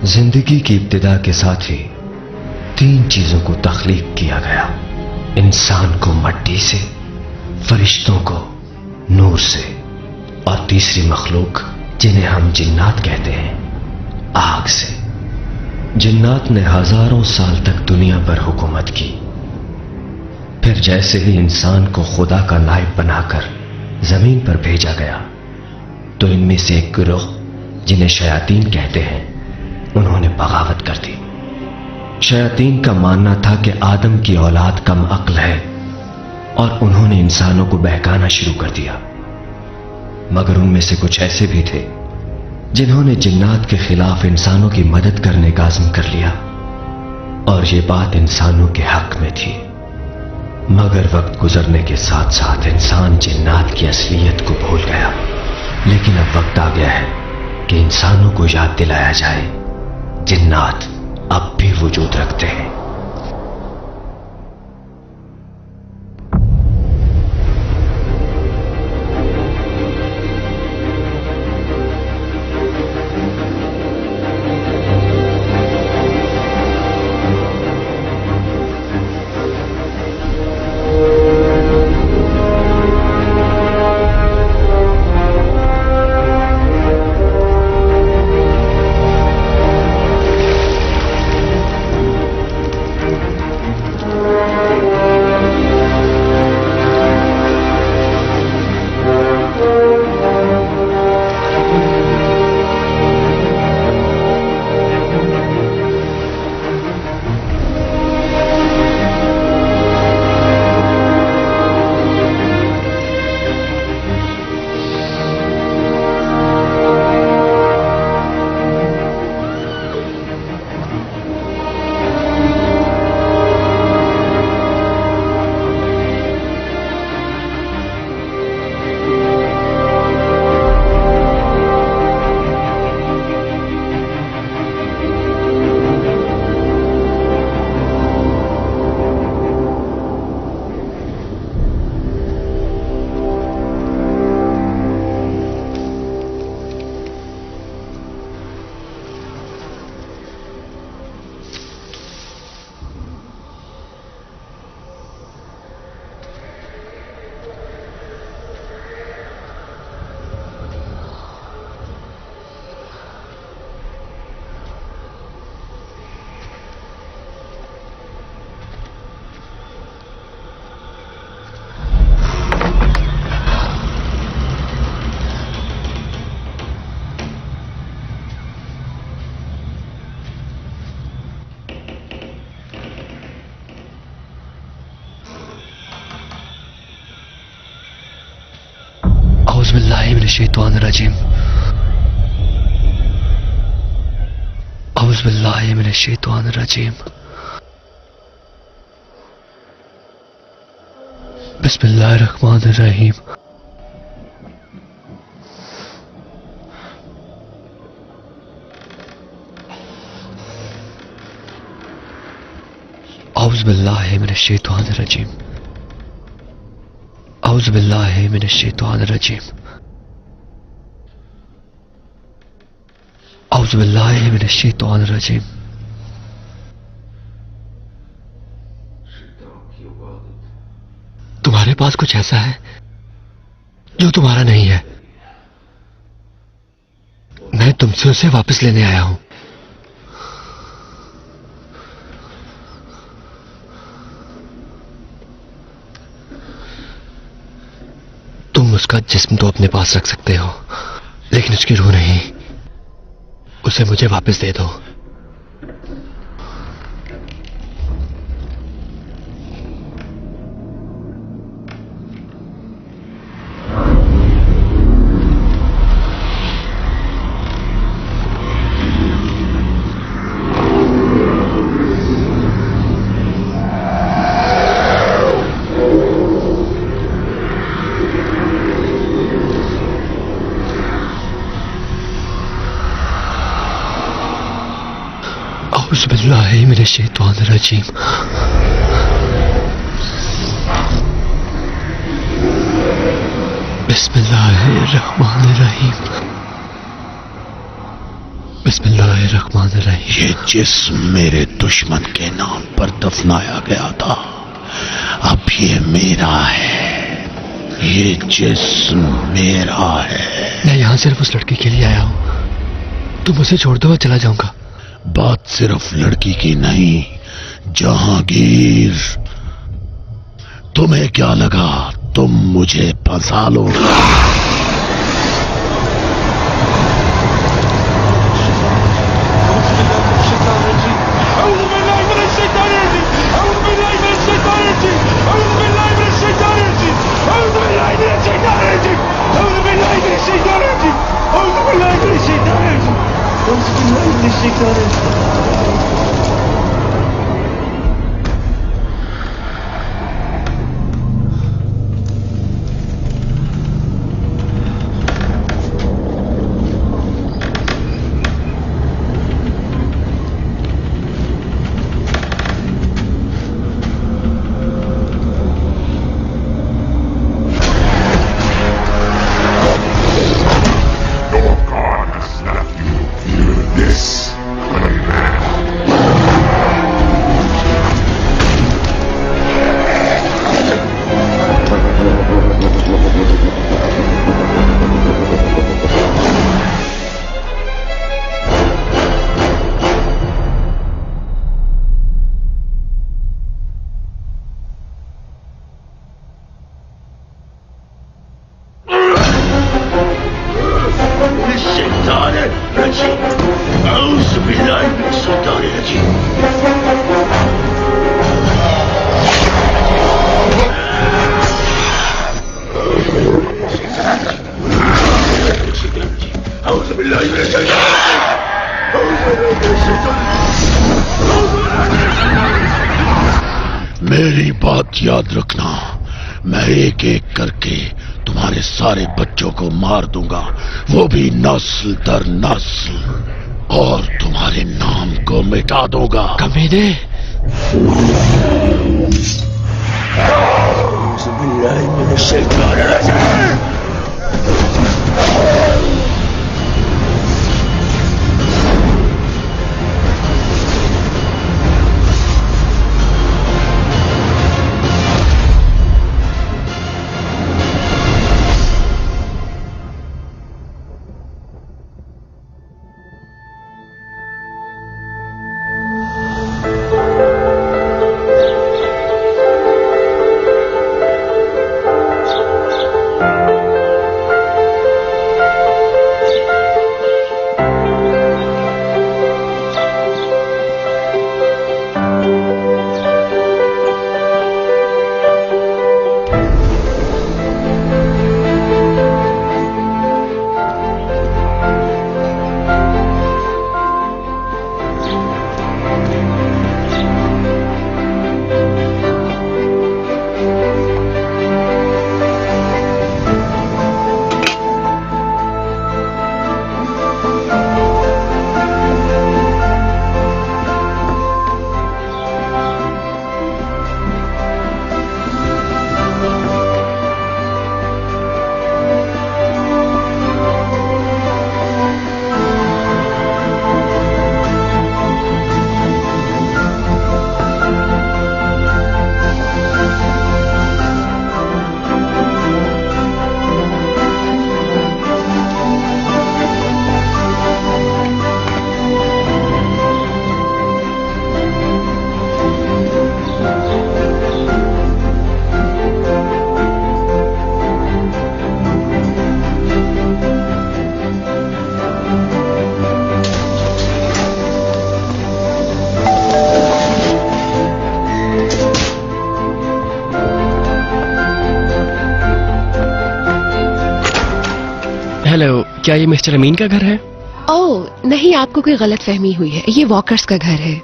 जिंदगी की इब्तिदा के साथ ही तीन चीजों को तख्लीक किया गया। इंसान को मट्टी से, फरिश्तों को नूर से और तीसरी मखलूक जिन्हें हम जिन्नात कहते हैं, आग से। जिन्नात ने हजारों साल तक दुनिया पर हुकूमत की। फिर जैसे ही इंसान को खुदा का नायब बनाकर जमीन पर भेजा गया तो इनमें से एक गिरोह जिन्हें शयातीन कहते हैं, उन्होंने बगावत कर दी। शयातीन का मानना था कि आदम की औलाद कम अक्ल है और उन्होंने इंसानों को बहकाना शुरू कर दिया। मगर उनमें से कुछ ऐसे भी थे जिन्होंने जिन्नात के खिलाफ इंसानों की मदद करने का अज़्म कर लिया और ये बात इंसानों के हक में थी। मगर वक्त गुजरने के साथ साथ इंसान जिन्नात की असलियत को भूल गया। लेकिन अब वक्त आ गया है कि इंसानों को याद दिलाया जाए, जिन्नात अब भी वजूद रखते हैं। औज़ुबिल्लाहिमिनश्शैतानिर्रजीम। औज़ुबिल्लाहिमिनश्शैतानिर्रजीम। बिस्मिल्लाहिर्रहमानिर्रहीम। औज़ुबिल्लाहिमिनश्शैतानिर्रजीम। औज़ुबिल्लाहिमिनश्शैतानिर्रजीम। औज़ुबिल्लाहिमिनश्शैतानिर्रजीम। तुम्हारे पास कुछ ऐसा है जो तुम्हारा नहीं है। मैं तुमसे उसे वापस लेने आया हूं। तुम उसका जिस्म तो अपने पास रख सकते हो, लेकिन उसकी रूह नहीं। उसे मुझे वापस दे दो। औज़ुबिल्लाहिमिनश्शैतानिर्रजीम। बिस्मिल्लाहिर्रहमानिर्रहीम। बिस्मिल्लाहिर्रहमानिर्रहीम। ये जिस्म मेरे दुश्मन के नाम पर दफनाया गया था, अब ये मेरा है। ये जिस्म मेरा है। मैं यहाँ सिर्फ उस लड़की के लिए आया हूँ, तुम उसे छोड़ दो, मैं चला जाऊंगा। बात सिर्फ लड़की की नहीं, जहांगीर, तुम्हें क्या लगा तुम मुझे फंसा लोगे? मेरी बात याद रखना, मैं एक एक करके तुम्हारे सारे बच्चों को मार दूंगा, वो भी नस्ल दर नस्ल, और तुम्हारे नाम को मिटा दूंगा। कमीने! हेलो, क्या ये मिस्टर अमीन का घर है? ओह नहीं, आपको कोई गलत फहमी हुई है, ये वॉकर्स का घर है।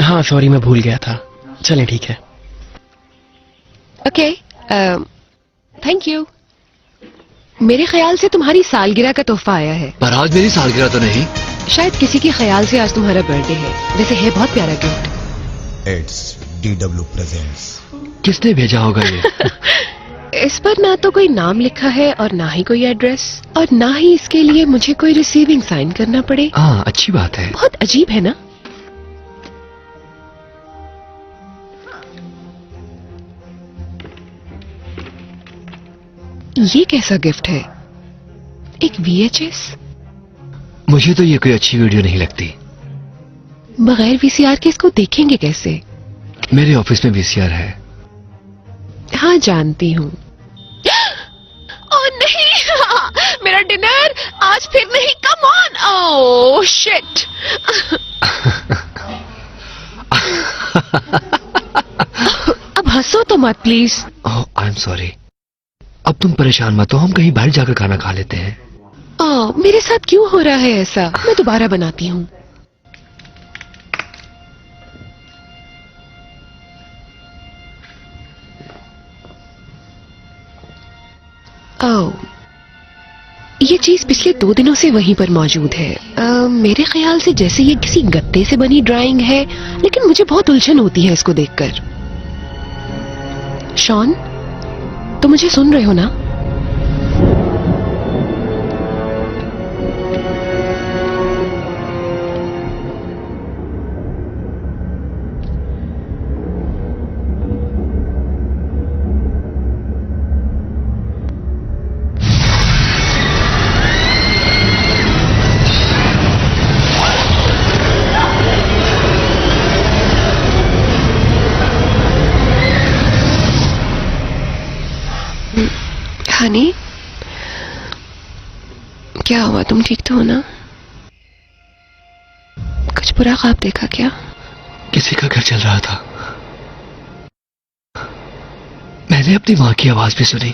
हाँ सॉरी, मैं भूल गया था। चलें ठीक है। Okay, thank you. मेरे ख्याल से तुम्हारी सालगिरह का तोहफा आया है। पर आज मेरी सालगिरह तो नहीं। शायद किसी के ख्याल से आज तुम्हारा बर्थडे है। वैसे है बहुत प्यारा गिफ्ट। It's DW presents. किसने भेजा होगा ये? इस पर ना तो कोई नाम लिखा है और ना ही कोई एड्रेस, और ना ही इसके लिए मुझे कोई रिसीविंग साइन करना पड़े। हाँ, अच्छी बात है। बहुत अजीब है ना? ये कैसा गिफ्ट है? एक VHS? मुझे तो ये कोई अच्छी वीडियो नहीं लगती। बगैर VCR के इसको देखेंगे कैसे? मेरे ऑफिस में VCR है। हाँ, जानती हूँ। ओह नहीं, मेरा डिनर आज फिर नहीं। Come on. Oh shit. अब हंसो तो मत please. Oh, I am sorry. अब तुम परेशान मत हो, हम कहीं बाहर जाकर खाना खा लेते हैं। ओह, मेरे साथ क्यों हो रहा है ऐसा? मैं दोबारा बनाती हूँ। ओह, ये चीज पिछले 2 दिनों से वहीं पर मौजूद है। मेरे ख्याल से जैसे ये किसी गत्ते से बनी ड्राइंग है, लेकिन मुझे बहुत उलझन होती है इसको देखकर। शॉन, तुम मुझे सुन रहे हो ना? हनी, क्या हुआ? तुम ठीक तो हो ना? कुछ बुरा ख्वाब देखा क्या? किसी का घर चल रहा था। मैंने अपनी माँ की आवाज भी सुनी।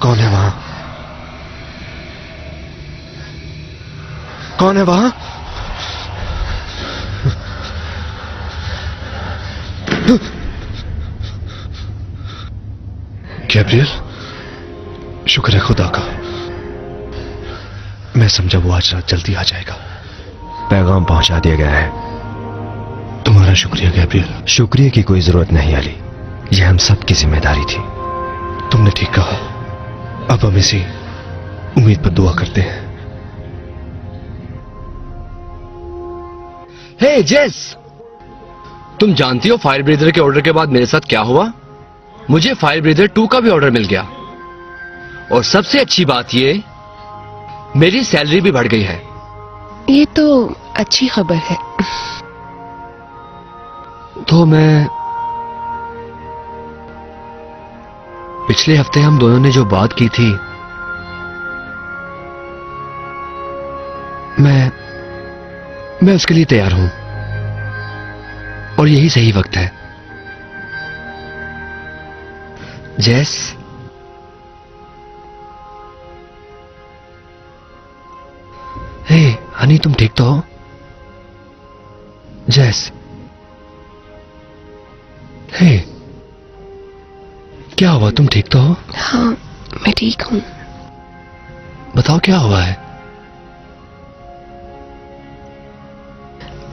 कौन है वहां? कौन है वहां? गैब्रियल, शुक्र है खुदा का। मैं समझा वो आज रात जल्दी आ जाएगा। पैगाम पहुंचा दिया गया है। तुम्हारा शुक्रिया गैब्रियल। शुक्रिया की कोई जरूरत नहीं अली, यह हम सब की जिम्मेदारी थी। तुमने ठीक कहा। अब हम इसी उम्मीद पर दुआ करते हैं। हे जेस, तुम जानती हो फायर ब्रीदर के ऑर्डर के बाद मेरे साथ क्या हुआ? मुझे फायर ब्रीदर 2 का भी ऑर्डर मिल गया, और सबसे अच्छी बात ये, मेरी सैलरी भी बढ़ गई है। ये तो अच्छी खबर है। तो मैं पिछले हफ्ते हम दोनों ने जो बात की थी, मैं उसके लिए तैयार हूं, और यही सही वक्त है। जैस, हे हनी, तुम ठीक तो हो? जैस, हे, क्या हुआ? तुम ठीक तो हो? हाँ, मैं ठीक हूँ। बताओ क्या हुआ है?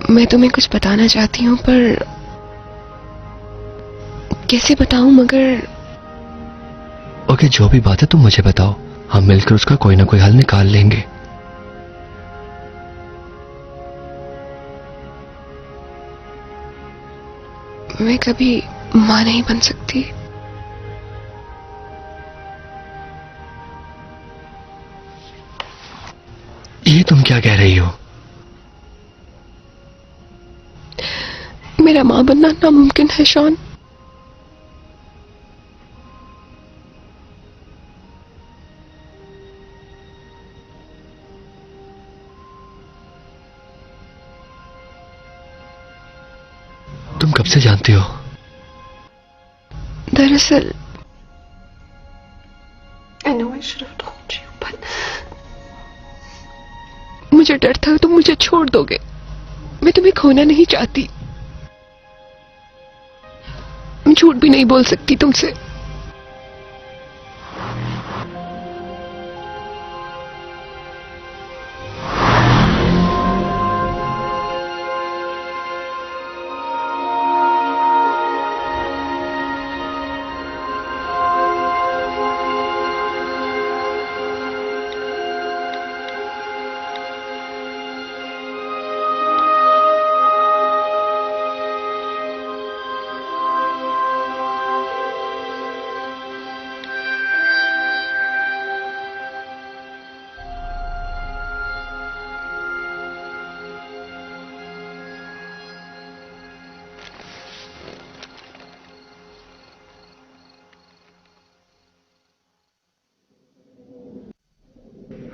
मैं तुम्हें कुछ बताना चाहती हूँ, पर कैसे बताऊं? मगर ओके, जो भी बात है तुम मुझे बताओ, हम मिलकर उसका कोई ना कोई हल निकाल लेंगे। मैं कभी मां नहीं बन सकती। ये तुम क्या कह रही हो? मेरा मां बनना नामुमकिन है शॉन। तुम कब से जानती हो? दरअसल I know I should have told you, but मुझे डर था तुम मुझे छोड़ दोगे। मैं तुम्हें खोना नहीं चाहती। झूठ भी नहीं बोल सकती तुमसे।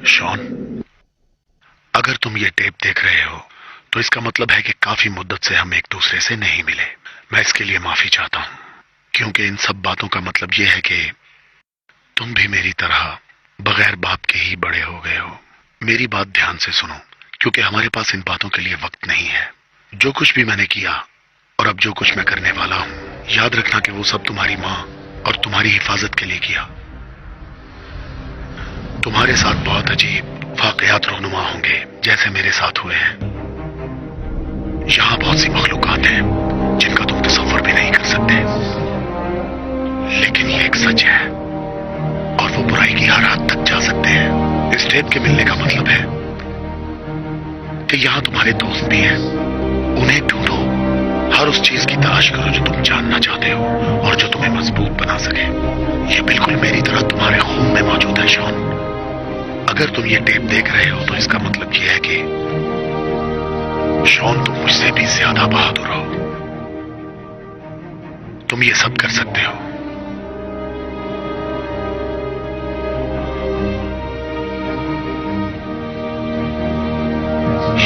शॉन, अगर तुम ये टेप देख रहे हो तो इसका मतलब है कि काफी मुद्दत से हम एक दूसरे से नहीं मिले। मैं इसके लिए माफी चाहता हूं, क्योंकि इन सब बातों का मतलब यह है कि तुम भी मेरी तरह बगैर बाप के ही बड़े हो गए हो। मेरी बात ध्यान से सुनो, क्योंकि हमारे पास इन बातों के लिए वक्त नहीं है। जो कुछ भी मैंने किया और अब जो कुछ मैं करने वाला हूं, याद रखना कि वो सब तुम्हारी मां और तुम्हारी हिफाजत के लिए किया। तुम्हारे साथ बहुत अजीब वाकयात रूनुमा होंगे, जैसे मेरे साथ हुए हैं। यहां बहुत सी मखलूकात हैं जिनका तुम तसव्वुर भी नहीं कर सकते, लेकिन ये एक सच है और वो बुराई की हर हद तक जा सकते हैं। इस टेप के मिलने का मतलब है कि यहां तुम्हारे दोस्त भी हैं। उन्हें ढूंढो, हर उस चीज की तलाश करो जो तुम जानना चाहते हो और जो तुम्हें मजबूत बना सके। ये बिल्कुल मेरी तरह तुम्हारे खून में मौजूद है शॉन। अगर तुम ये टेप देख रहे हो तो इसका मतलब यह है कि शॉन, तुम मुझसे भी ज्यादा बहादुर हो। तुम ये सब कर सकते हो।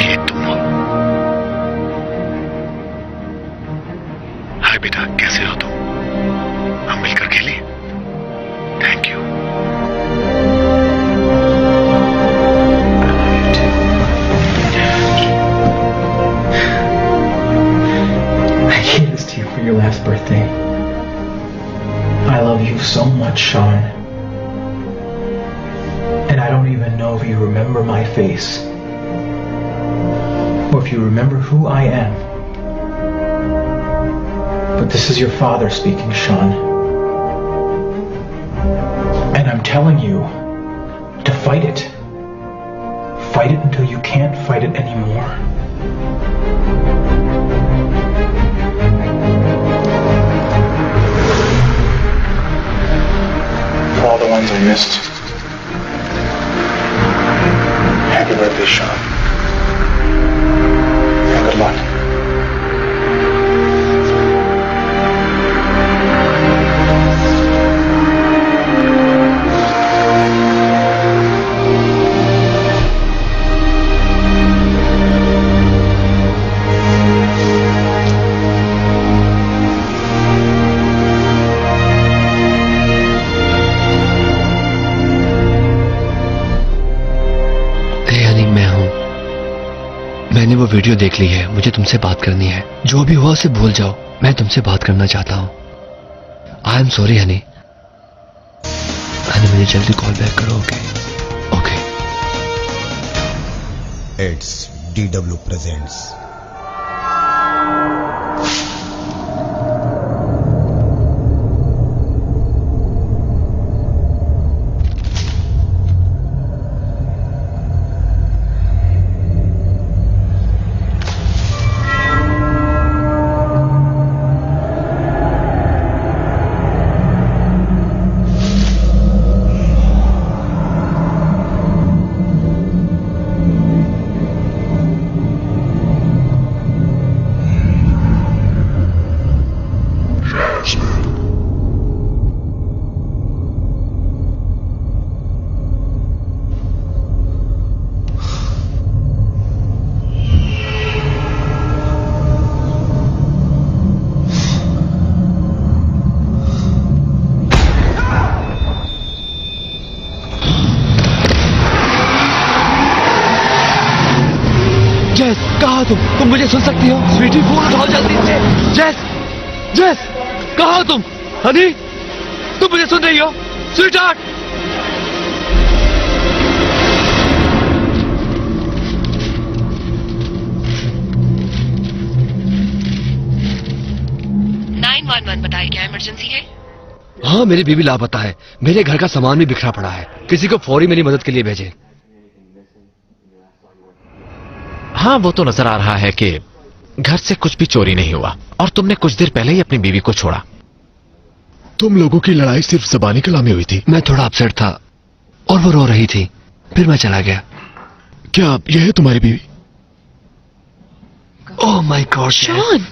ये तुम हो। हाय बेटा, कैसे हो तुम? हम मिलकर खेलें? Thank you. I gave this to you for your last birthday. I love you so much, Sean. And I don't even know if you remember my face. Or if you remember who I am. But this is your father speaking, Sean. And I'm telling you to fight it. Fight it until you can't fight it anymore. For all the ones I missed. Happy birthday, Sean. And good luck. मैंने वो video देख ली है, मुझे तुमसे बात करनी है। जो भी हुआ उसे भूल जाओ, मैं तुमसे बात करना चाहता हूँ। I am sorry Honey. Honey, मुझे जल्दी कॉल बैक करो। ओके। It's DW presents. जेस, कहाँ तुम मुझे सुन सकती हो? स्वीटी, फोन उठाओ जल्दी से। जेस, जेस। कहाँ हो तुम? हनी, तुम मुझे सुन रही हो? स्वीटहार्ट, बताइए, क्या इमरजेंसी है? हाँ, मेरी बीवी लापता है। मेरे घर का सामान भी बिखरा पड़ा है। किसी को फौरी मेरी मदद के लिए भेजें। हाँ, वो तो नजर आ रहा है कि घर से कुछ भी चोरी नहीं हुआ और तुमने कुछ देर पहले ही अपनी बीवी को छोड़ा। तुम लोगों की लड़ाई सिर्फ ज़बानी कलामी हुई थी। मैं थोड़ा अपसेट था और वो रो रही थी, फिर मैं चला गया। क्या यह है तुम्हारी बीवी? ओह माय गॉड शॉन,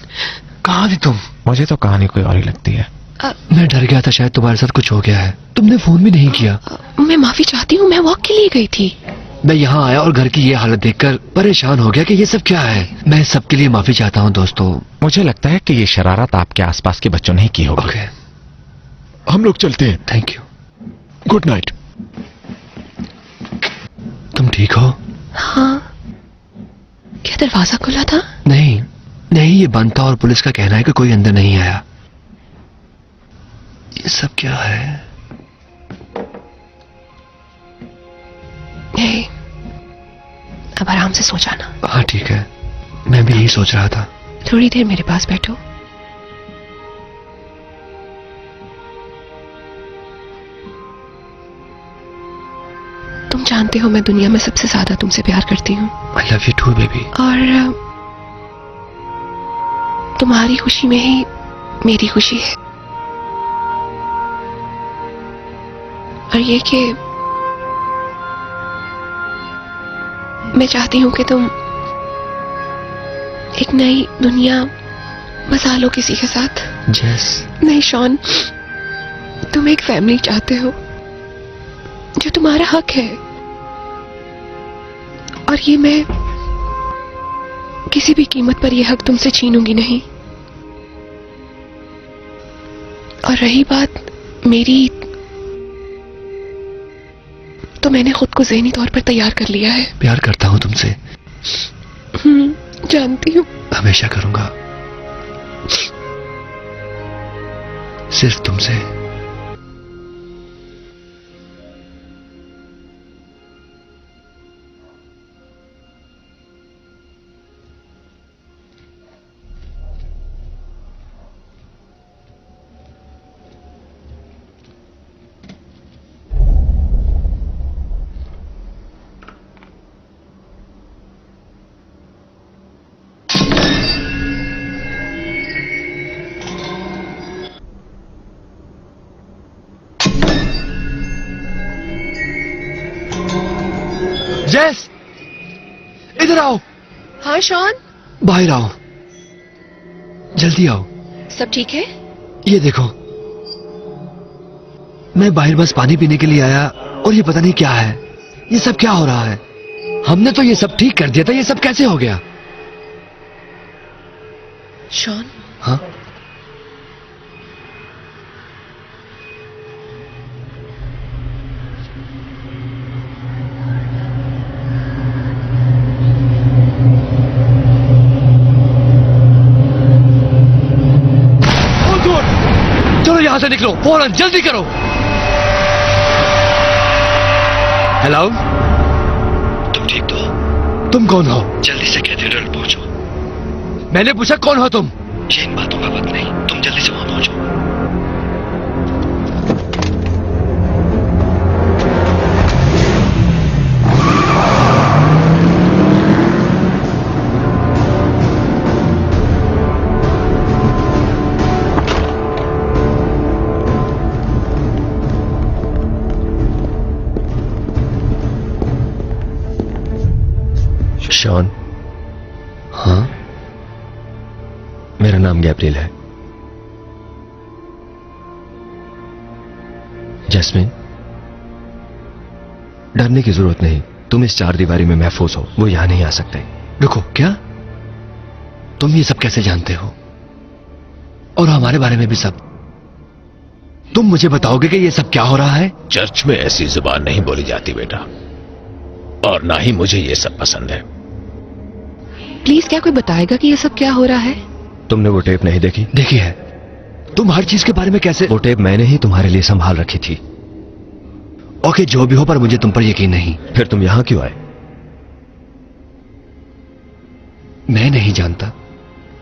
कहाँ थी तुम? मुझे तो कहानी कोई और ही लगती है। मैं डर गया था शायद तुम्हारे साथ कुछ हो गया है। तुमने फोन भी नहीं किया। मैं माफी चाहती हूँ, मैं वॉक के लिए गई थी। मैं यहाँ आया और घर की ये हालत देखकर परेशान हो गया कि ये सब क्या है। मैं इस सब के लिए माफी चाहता हूँ दोस्तों। मुझे लगता है कि ये शरारत आपके आसपास के बच्चों ने ही की होगी। ओके, हम लोग चलते हैं। Thank you. Good night. तुम ठीक हो? हाँ, क्या दरवाजा खुला था? नहीं नहीं, ये बंद था और पुलिस का कहना है कि कोई अंदर नहीं आया। ये सब क्या है? हे, अब आराम से सो जाना। हाँ ठीक है, मैं भी यही सोच रहा था। थोड़ी देर मेरे पास बैठो। तुम जानते हो मैं दुनिया में सबसे ज्यादा तुमसे प्यार करती हूँ। I love you too baby. और तुम्हारी खुशी में ही मेरी खुशी है। और ये कि मैं चाहती हूं कि तुम एक नई दुनिया बसा लो किसी के साथ। जेस, नहीं शॉन, तुम एक फैमिली चाहते हो जो तुम्हारा हक है, और ये मैं किसी भी कीमत पर यह हक तुमसे छीनूंगी नहीं। और रही बात मेरी, तो मैंने खुद को ज़हनी तौर पर तैयार कर लिया है। प्यार करता हूँ तुमसे। जानती हूँ। हमेशा करूंगा, सिर्फ तुमसे। जेस, इधर आओ। हाँ शॉन, बाहर आओ, जल्दी आओ। सब ठीक है? ये देखो, मैं बाहर बस पानी पीने के लिए आया और ये पता नहीं क्या है। ये सब क्या हो रहा है? हमने तो ये सब ठीक कर दिया था, ये सब कैसे हो गया? शॉन, हाँ, चलो यहां से निकलो, फौरन जल्दी करो। हेलो, तुम ठीक तो? तुम कौन हो? जल्दी से कैथेड्रल पहुंचो। मैंने पूछा कौन हो तुम? ये इन बातों का वक्त नहीं, तुम जल्दी से वहां पहुंचो। शॉन, हाँ, मेरा नाम गैब्रियल है। जैस्मिन, डरने की जरूरत नहीं, तुम इस चार दीवारी में महफूज हो, वो यहां नहीं आ सकते। रुको, क्या तुम ये सब कैसे जानते हो? और हमारे बारे में भी सब? तुम मुझे बताओगे कि ये सब क्या हो रहा है? चर्च में ऐसी जुबान नहीं बोली जाती बेटा, और ना ही मुझे ये सब पसंद है। प्लीज क्या कोई बताएगा कि ये सब क्या हो रहा है? तुमने वो टेप नहीं देखी? देखी है, तुम हर चीज के बारे में कैसे? वो टेप मैंने ही तुम्हारे लिए संभाल रखी थी। ओके, जो भी हो, पर मुझे तुम पर यकीन नहीं। फिर तुम यहां क्यों आए? मैं नहीं जानता,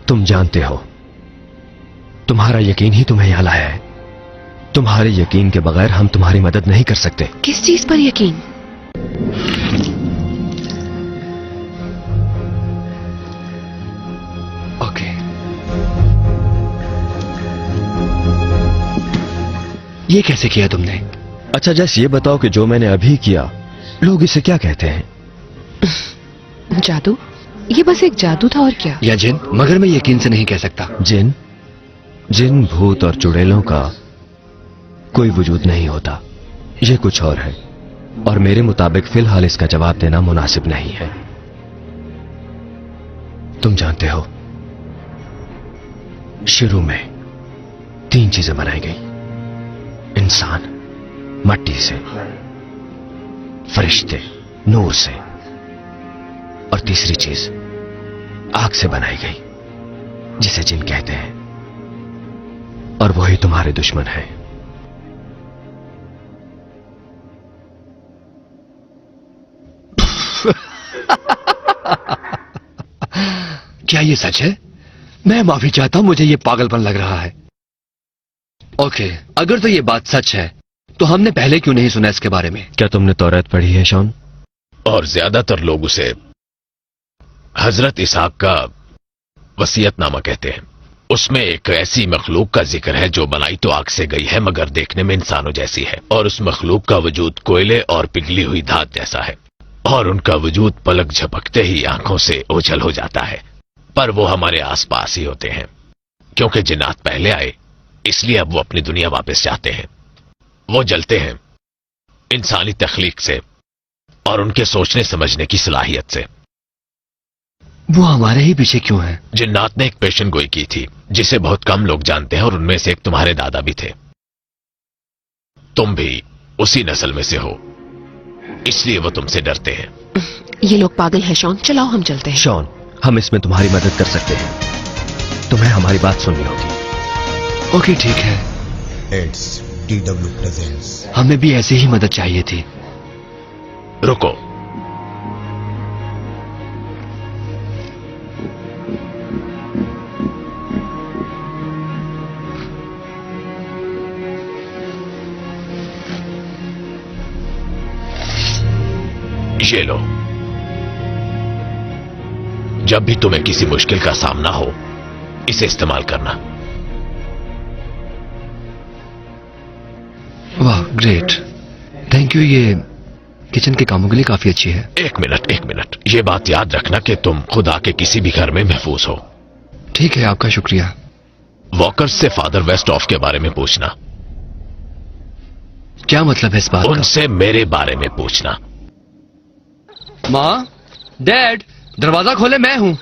तुम जानते हो। तुम्हारा यकीन ही तुम्हें यहां लाया है। तुम्हारे यकीन के बगैर हम तुम्हारी मदद नहीं कर सकते। किस चीज पर यकीन? ओके, ये कैसे किया तुमने? अच्छा जैसे ये बताओ कि जो मैंने अभी किया, लोग इसे क्या कहते हैं? जादू? ये बस एक जादू था और क्या? या जिन? मगर मैं यकीन से नहीं कह सकता। जिन, जिन, भूत और चुड़ैलों का कोई वजूद नहीं होता। ये कुछ और है, और मेरे मुताबिक फिलहाल इसका जवाब देना मुनासिब नहीं है। तुम जानते हो, शुरू में 3 चीजें बनाई गई। इंसान मट्टी से, फरिश्ते नूर से, और तीसरी चीज आग से बनाई गई, जिसे जिन कहते हैं। और वही तुम्हारे दुश्मन है। क्या ये सच है? मैं माफी चाहता हूं, मुझे ये पागलपन लग रहा है। ओके, अगर तो ये बात सच है तो हमने पहले क्यों नहीं सुना इसके बारे में? क्या तुमने तौरात पढ़ी है शॉन? और ज्यादातर लोग उसे हजरत इसहाक का वसीयतनामा कहते हैं। उसमें एक ऐसी मखलूक का जिक्र है जो बनाई तो आग से गई है, मगर देखने में इंसानों जैसी है। और उस मखलूक का वजूद कोयले और पिघली हुई धात जैसा है, और उनका वजूद पलक झपकते ही आंखों से ओझल हो जाता है। पर वो हमारे आसपास ही होते हैं, क्योंकि जिन्नात पहले आए, इसलिए अब वो अपनी दुनिया वापस जाते हैं। वो जलते हैं इंसानी तख्लीक से और उनके सोचने समझने की सलाहियत से। वो हमारे ही पीछे क्यों है? जिन्नात ने एक पेशन गोई की थी जिसे बहुत कम लोग जानते हैं, और उनमें से एक तुम्हारे दादा भी थे। तुम भी उसी नस्ल में से हो, इसलिए वो तुमसे डरते हैं। ये लोग पागल हैं शॉन, चलाओ हम चलते हैं। शॉन, हम इसमें तुम्हारी मदद कर सकते हैं। तुम्हें हमारी बात सुननी होगी। ओके ठीक है। It's DW presents. हमें भी ऐसी ही मदद चाहिए थी। रुको, ये लो। जब भी तुम्हें किसी मुश्किल का सामना हो, इसे इस्तेमाल करना। वाह, ग्रेट, थैंक यू। ये किचन के कामों के लिए काफी अच्छी है। एक मिनट, ये बात याद रखना कि तुम खुदा के किसी भी घर में महफूज हो। ठीक है, आपका शुक्रिया। वॉकर्स से फादर वेस्ट ऑफ के बारे में पूछना। क्या मतलब है इस बात का? उनसे मेरे बारे में पूछना। माँ, डैड, दरवाजा खोले, मैं हूं।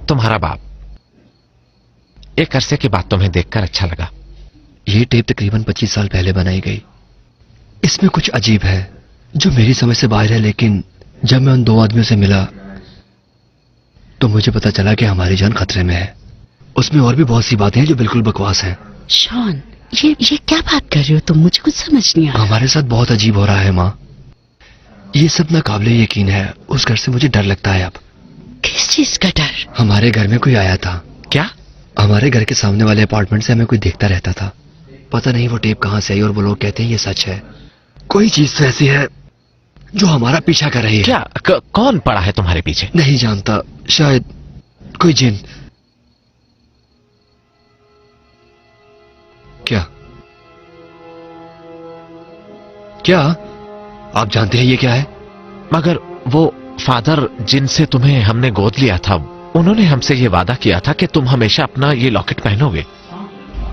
तुम्हारा बाप। एक अरसे के बाद तुम्हें देखकर अच्छा लगा। ये टेप तकरीबन 25 साल पहले बनाई गई। इसमें कुछ अजीब है जो मेरी समझ से बाहर है, लेकिन जब मैं उन 2 आदमियों से मिला तो मुझे पता चला कि हमारी जान खतरे में है। उसमें और भी बहुत सी बातें हैं जो बिल्कुल बकवास हैं। शॉन, ये क्या बात कर रहे हो तुम? मुझे कुछ समझ नहीं आ रहा। हमारे साथ बहुत अजीब हो रहा है माँ। ये सब नाकाबिले यकीन है। उस घर से मुझे डर लगता है अब। किस चीज का डर? हमारे घर में कोई आया था। क्या? हमारे घर के सामने वाले अपार्टमेंट से हमें कोई देखता रहता था। पता नहीं वो टेप कहां से आई, और वो लोग कहते हैं ये सच है। कोई चीज तो ऐसी है जो हमारा पीछा कर रही है। क्या? कौन पड़ा है तुम्हारे पीछे? नहीं जानता, शायद कोई जिन। क्या? क्या आप जानते हैं ये क्या है? मगर वो फादर जिनसे तुम्हें हमने गोद लिया था, उन्होंने हमसे ये वादा किया था कि तुम हमेशा अपना ये लॉकेट पहनोगे।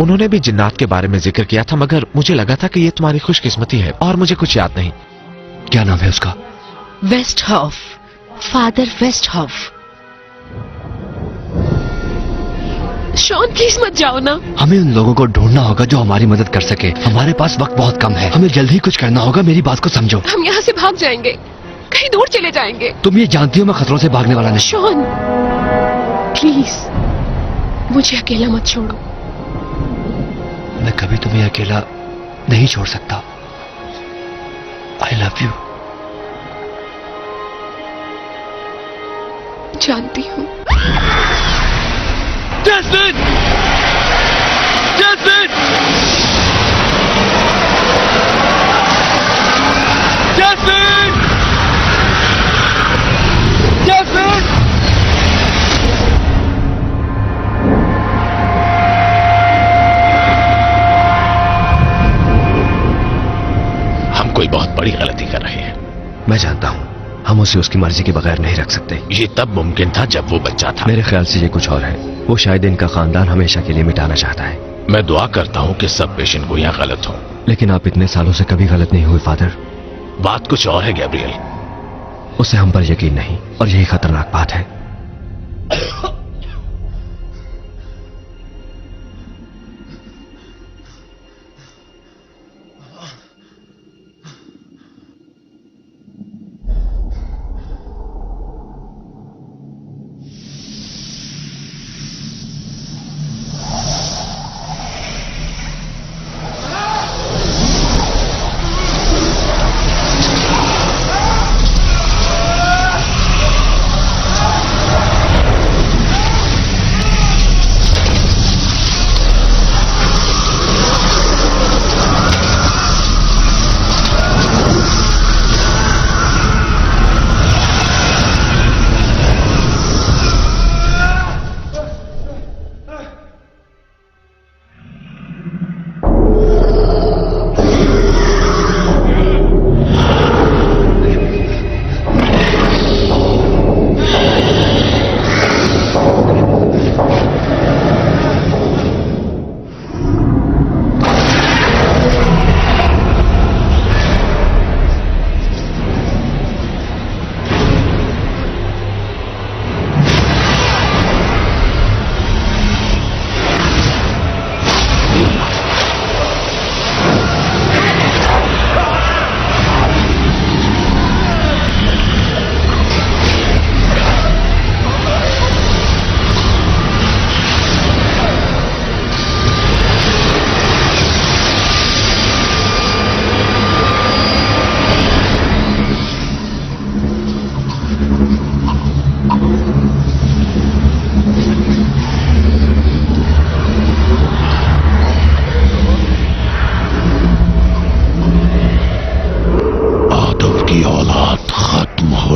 उन्होंने भी जिन्नात के बारे में जिक्र किया था, मगर मुझे लगा था कि ये तुम्हारी खुशकिस्मती है, और मुझे कुछ याद नहीं। क्या नाम है उसका? वेस्टहॉफ, फादर वेस्टहॉफ। शॉन प्लीज मत जाओ ना। हमें उन लोगों को ढूंढना होगा जो हमारी मदद कर सके। हमारे पास वक्त बहुत कम है, हमें जल्द ही कुछ करना होगा। मेरी बात को समझो। हम यहाँ से भाग जाएंगे, कहीं दूर चले जाएंगे। तुम ये जानती हो मैं खतरों से भागने वाला नहीं। Shawn please. मुझे अकेला मत छोड़ो। मैं कभी तुम्हें अकेला नहीं छोड़ सकता। आई लव यू। जानती हूँ। जैस्मिन! जैस्मिन! जैस्मिन! जैस्मिन! हम कोई बहुत बड़ी गलती कर रहे हैं। मैं जानता हूं, हम उसे उसकी मर्जी के बगैर नहीं रख सकते। ये तब मुमकिन था जब वो बच्चा था। मेरे ख्याल से ये कुछ और है। वो शायद इनका खानदान हमेशा के लिए मिटाना चाहता है। मैं दुआ करता हूँ कि सब पेशेंट गोइयां गलत हों। लेकिन आप इतने सालों से कभी गलत नहीं हुए फादर। बात कुछ और है गैब्रियल। उसे हम पर यकीन नहीं, और यही खतरनाक बात है।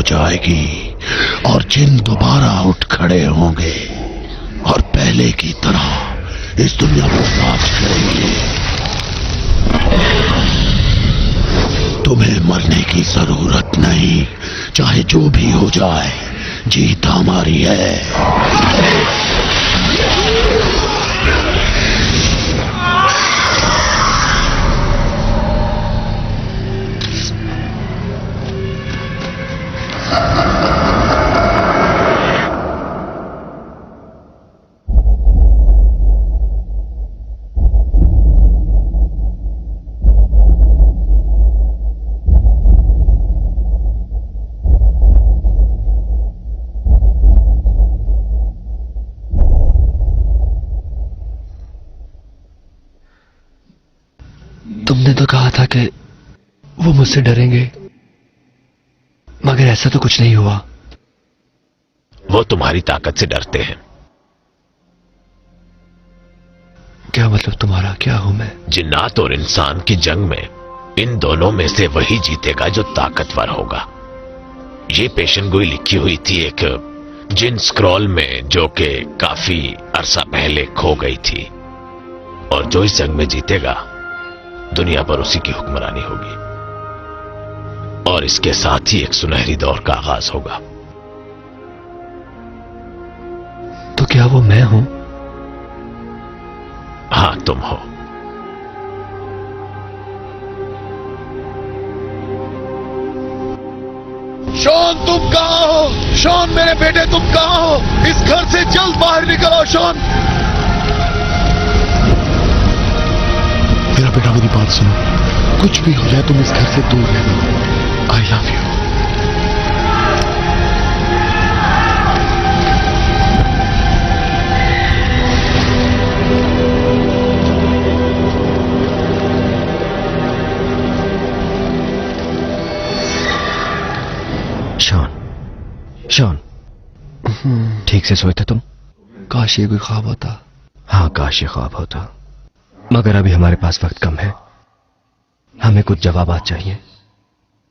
जाएगी और जिन दोबारा उठ खड़े होंगे और पहले की तरह इस दुनिया को राज करेंगे। तुम्हें मरने की जरूरत नहीं, चाहे जो भी हो जाए, जीत हमारी है। तुमने तो कहा था कि वो मुझसे डरेंगे, मगर ऐसा तो कुछ नहीं हुआ। वो तुम्हारी ताकत से डरते हैं। क्या मतलब तुम्हारा? क्या हूं मैं? जिन्नात और इंसान की जंग में इन दोनों में से वही जीतेगा जो ताकतवर होगा। ये पेशेंटगोई लिखी हुई थी एक जिन स्क्रॉल में, जो कि काफी अरसा पहले खो गई थी। और जो इस जंग में जीतेगा, दुनिया पर उसी की हुक्मरानी होगी और इसके साथ ही एक सुनहरी दौर का आगाज होगा। तो क्या वो मैं हूं? हां, तुम हो। शॉन, तुम कहां हो? शॉन मेरे बेटे, तुम कहां हो? इस घर से जल्द बाहर निकलो शॉन। मेरा बेटा, मेरी बात सुनो। कुछ भी हो जाए, तुम इस घर से दूर रहना। आई लव यू। शॉन, ठीक से सोए थे तुम? काश ये कोई ख्वाब होता। हाँ, काश ये ख्वाब होता, मगर अभी हमारे पास वक्त कम है। हमें कुछ जवाबात चाहिए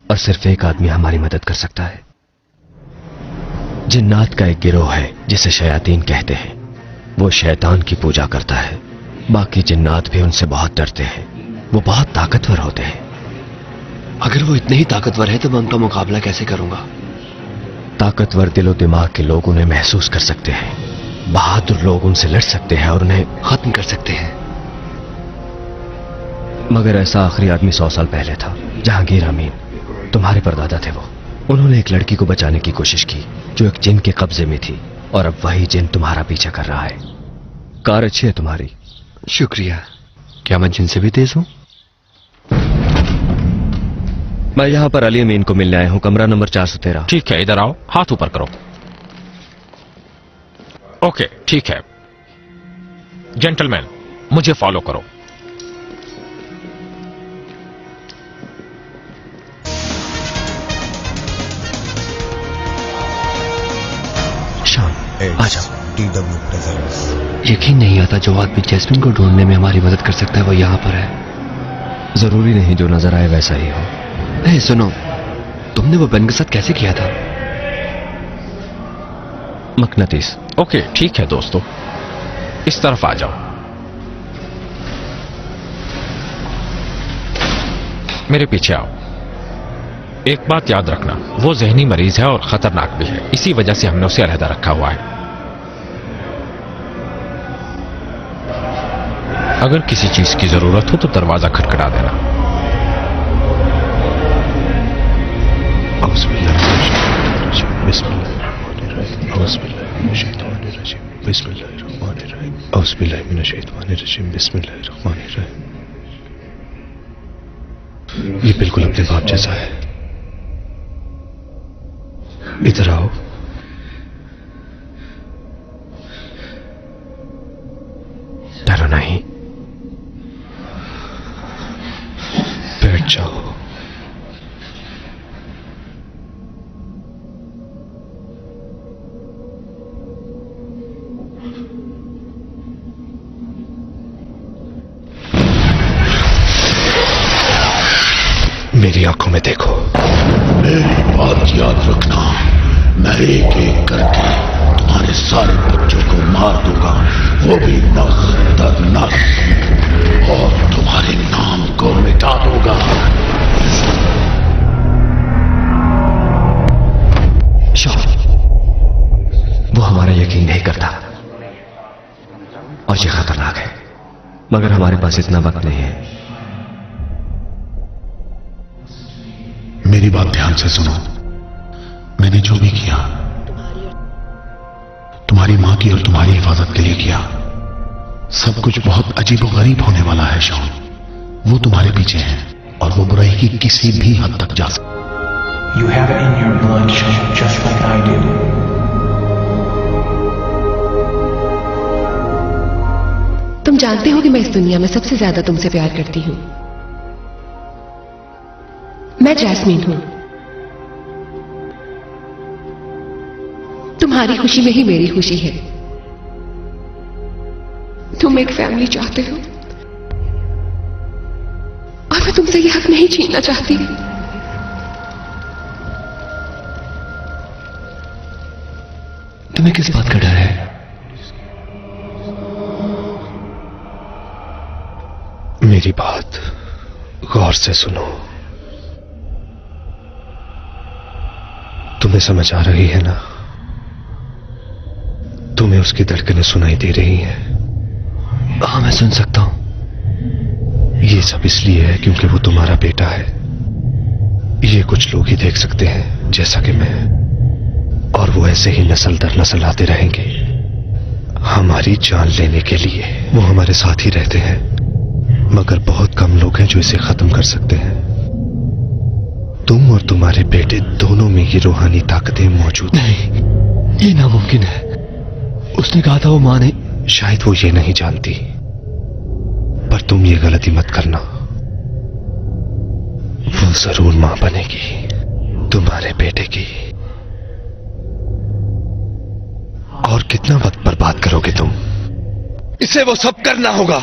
और सिर्फ एक आदमी हमारी मदद कर सकता है। जिन्नात का एक गिरोह है जिसे शयातीन कहते हैं। वो शैतान की पूजा करता है। बाकी जिन्नात भी उनसे बहुत डरते हैं। वो बहुत ताकतवर होते हैं। अगर वो इतने ही ताकतवर है तो मैं उनका मुकाबला कैसे करूंगा? ताकतवर दिलो दिमाग के लोग उन्हें महसूस कर सकते हैं। बहादुर लोग उनसे लड़ सकते हैं और उन्हें खत्म कर सकते हैं। मगर ऐसा आखिरी आदमी 100 साल पहले था, जहांगीर अमीन। तुम्हारे परदादा थे वो। उन्होंने एक लड़की को बचाने की कोशिश की जो एक जिन के कब्जे में थी, और अब वही जिन तुम्हारा पीछा कर रहा है। कार अच्छी है तुम्हारी। शुक्रिया। क्या मैं जिनसे भी तेज हूं? मैं यहां पर अली अमीन को मिलने आया हूं, कमरा नंबर 413। ठीक है, इधर आओ, हाथ ऊपर करो। ओके, ठीक है। जेंटलमैन, मुझे फॉलो करो। शाम, आ It's जाओ। DW presents यकीन नहीं आता जो आदमी जैस्मिन को ढूंढने में हमारी मदद कर सकता है वो यहां पर है। जरूरी नहीं जो नजर आए वैसा ही हो। सुनो, तुमने वो बेन के साथ कैसे किया था? मकनतीस। ओके, ठीक है दोस्तों, इस तरफ आ जाओ। मेरे पीछे आओ। एक बात याद रखना, वो जहनी मरीज है और खतरनाक भी है। इसी वजह से हमने उसे अलहदा रखा हुआ है। अगर किसी चीज की जरूरत हो तो दरवाजा खटखटा देना। ये बिल्कुल अपने बाप जैसा है। इधर आओ। डरो नहीं, बैठ जाओ। मेरी आंखों में देखो। मेरी बात याद रखना, मैं एक एक करके तुम्हारे सारे बच्चों को मार दूंगा, वो भी नस्ल दर नस्ल, और तुम्हारे नाम को मिटा दूंगा। शाह, वो हमारा यकीन नहीं करता और ये खतरनाक है, मगर हमारे पास इतना वक्त नहीं है। मेरी बात ध्यान से सुनो। मैंने जो भी किया तुम्हारी मां की और तुम्हारी हिफाजत के लिए किया। सब कुछ बहुत अजीब और गरीब होने वाला है शॉन। वो तुम्हारे पीछे है और वो बुराई की किसी भी हद तक जा सकती। You have it in your blood, Sean, just like I do. तुम जानते हो कि मैं इस दुनिया में सबसे ज्यादा तुमसे प्यार करती हूं। मैं जैस्मीन हूं। तुम्हारी खुशी में ही मेरी खुशी है। तुम एक फैमिली चाहते हो और मैं तुमसे यह हक नहीं छीनना चाहती। तुम्हें किस बात का डर है? मेरी बात गौर से सुनो। तुम्हें समझ आ रही है ना? तुम्हें उसकी धड़कनें सुनाई दे रही हैं? हाँ, मैं सुन सकता हूं। ये सब इसलिए है क्योंकि वो तुम्हारा बेटा है। ये कुछ लोग ही देख सकते हैं, जैसा कि मैं, और वो ऐसे ही नस्ल दर नस्ल आते रहेंगे हमारी जान लेने के लिए। वो हमारे साथ ही रहते हैं, मगर बहुत कम लोग हैं जो इसे खत्म कर सकते हैं। तुम और तुम्हारे बेटे दोनों में ये रूहानी ताकतें मौजूद हैं। नहीं, ये नामुमकिन है। उसने कहा था वो मां ने। शायद वो ये नहीं जानती, पर तुम ये गलती मत करना। वो जरूर मां बनेगी तुम्हारे बेटे की। और कितना वक्त बर्बाद करोगे तुम? इसे वो सब करना होगा।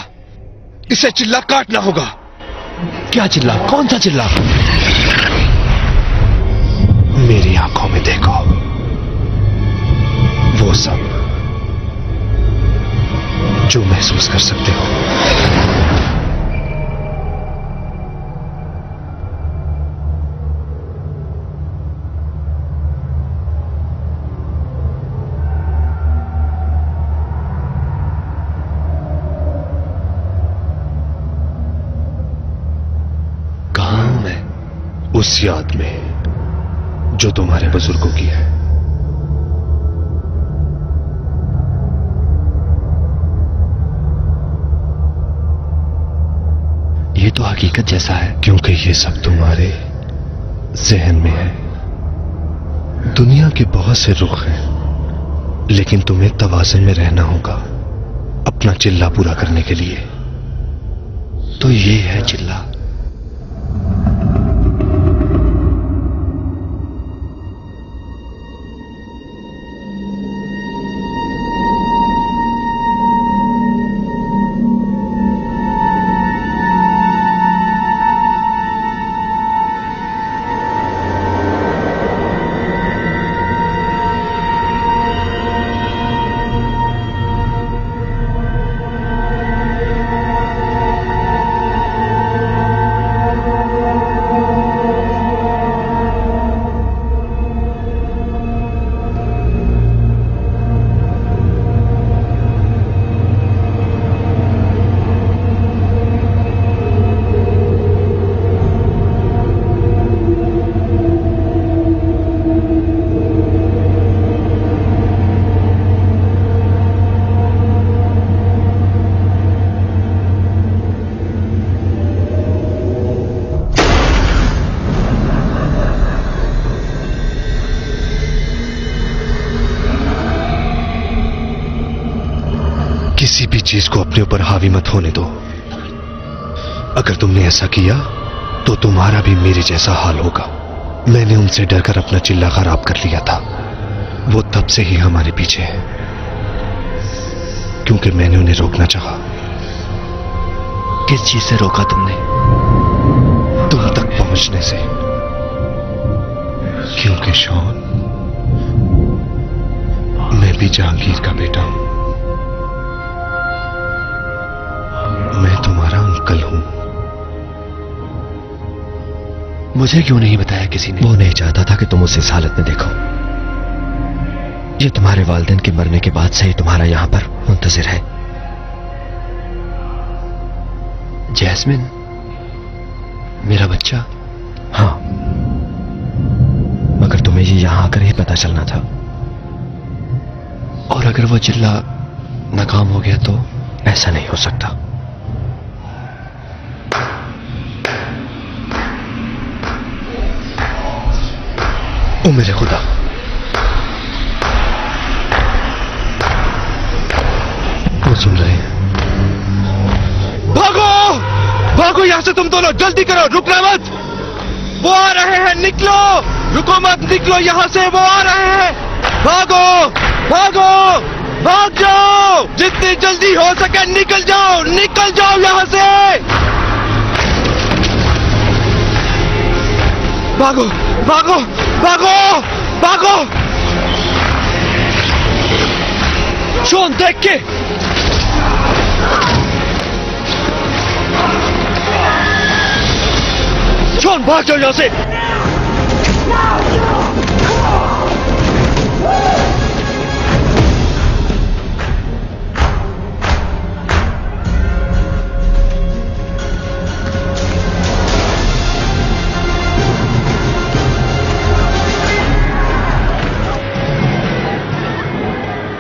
इसे चिल्ला काटना होगा। क्या चिल्ला? कौन सा चिल्ला? मेरी आंखों में देखो, वो सब जो महसूस कर सकते हो। कहां हूं मैं? उस याद में जो तुम्हारे बुजुर्गों की है। ये तो हकीकत जैसा है, क्योंकि ये सब तुम्हारे जहन में है। दुनिया के बहुत से रुख हैं, लेकिन तुम्हें तवाज़ुन में रहना होगा अपना चिल्ला पूरा करने के लिए। तो ये है चिल्ला। किसी भी चीज को अपने ऊपर हावी मत होने दो। अगर तुमने ऐसा किया तो तुम्हारा भी मेरे जैसा हाल होगा। मैंने उनसे डरकर अपना चिल्ला खराब कर लिया था। वो तब से ही हमारे पीछे है, क्योंकि मैंने उन्हें रोकना चाहा। किस चीज से रोका तुमने? तुम तक पहुंचने से। क्योंकि शॉन, मैं भी जहांगीर का बेटा हूं। मैं तुम्हारा अंकल हूं। मुझे क्यों नहीं बताया किसी ने? वो नहीं चाहता था कि तुम उसे इस हालत में देखो। ये तुम्हारे वालिदैन के मरने के बाद से ही तुम्हारा यहां पर मुंतजिर है। जैस्मिन, मेरा बच्चा। हाँ, मगर तुम्हें ये यहां आकर ही पता चलना था। और अगर वो चिल्ला नाकाम हो गया तो ऐसा नहीं हो सकता। ओ मेरे खुदा, वो सुन रहे हैं। भागो भागो यहां से, तुम दोनों जल्दी करो, रुकना मत। वो आ रहे हैं, निकलो, रुको मत, निकलो यहां से, वो आ रहे हैं। भागो भागो, भाग जाओ, जितनी जल्दी हो सके निकल जाओ, निकल जाओ यहां से। भागो भागो भागो भागो। शॉन, देख के। शॉन, भाग जाओ यहां से।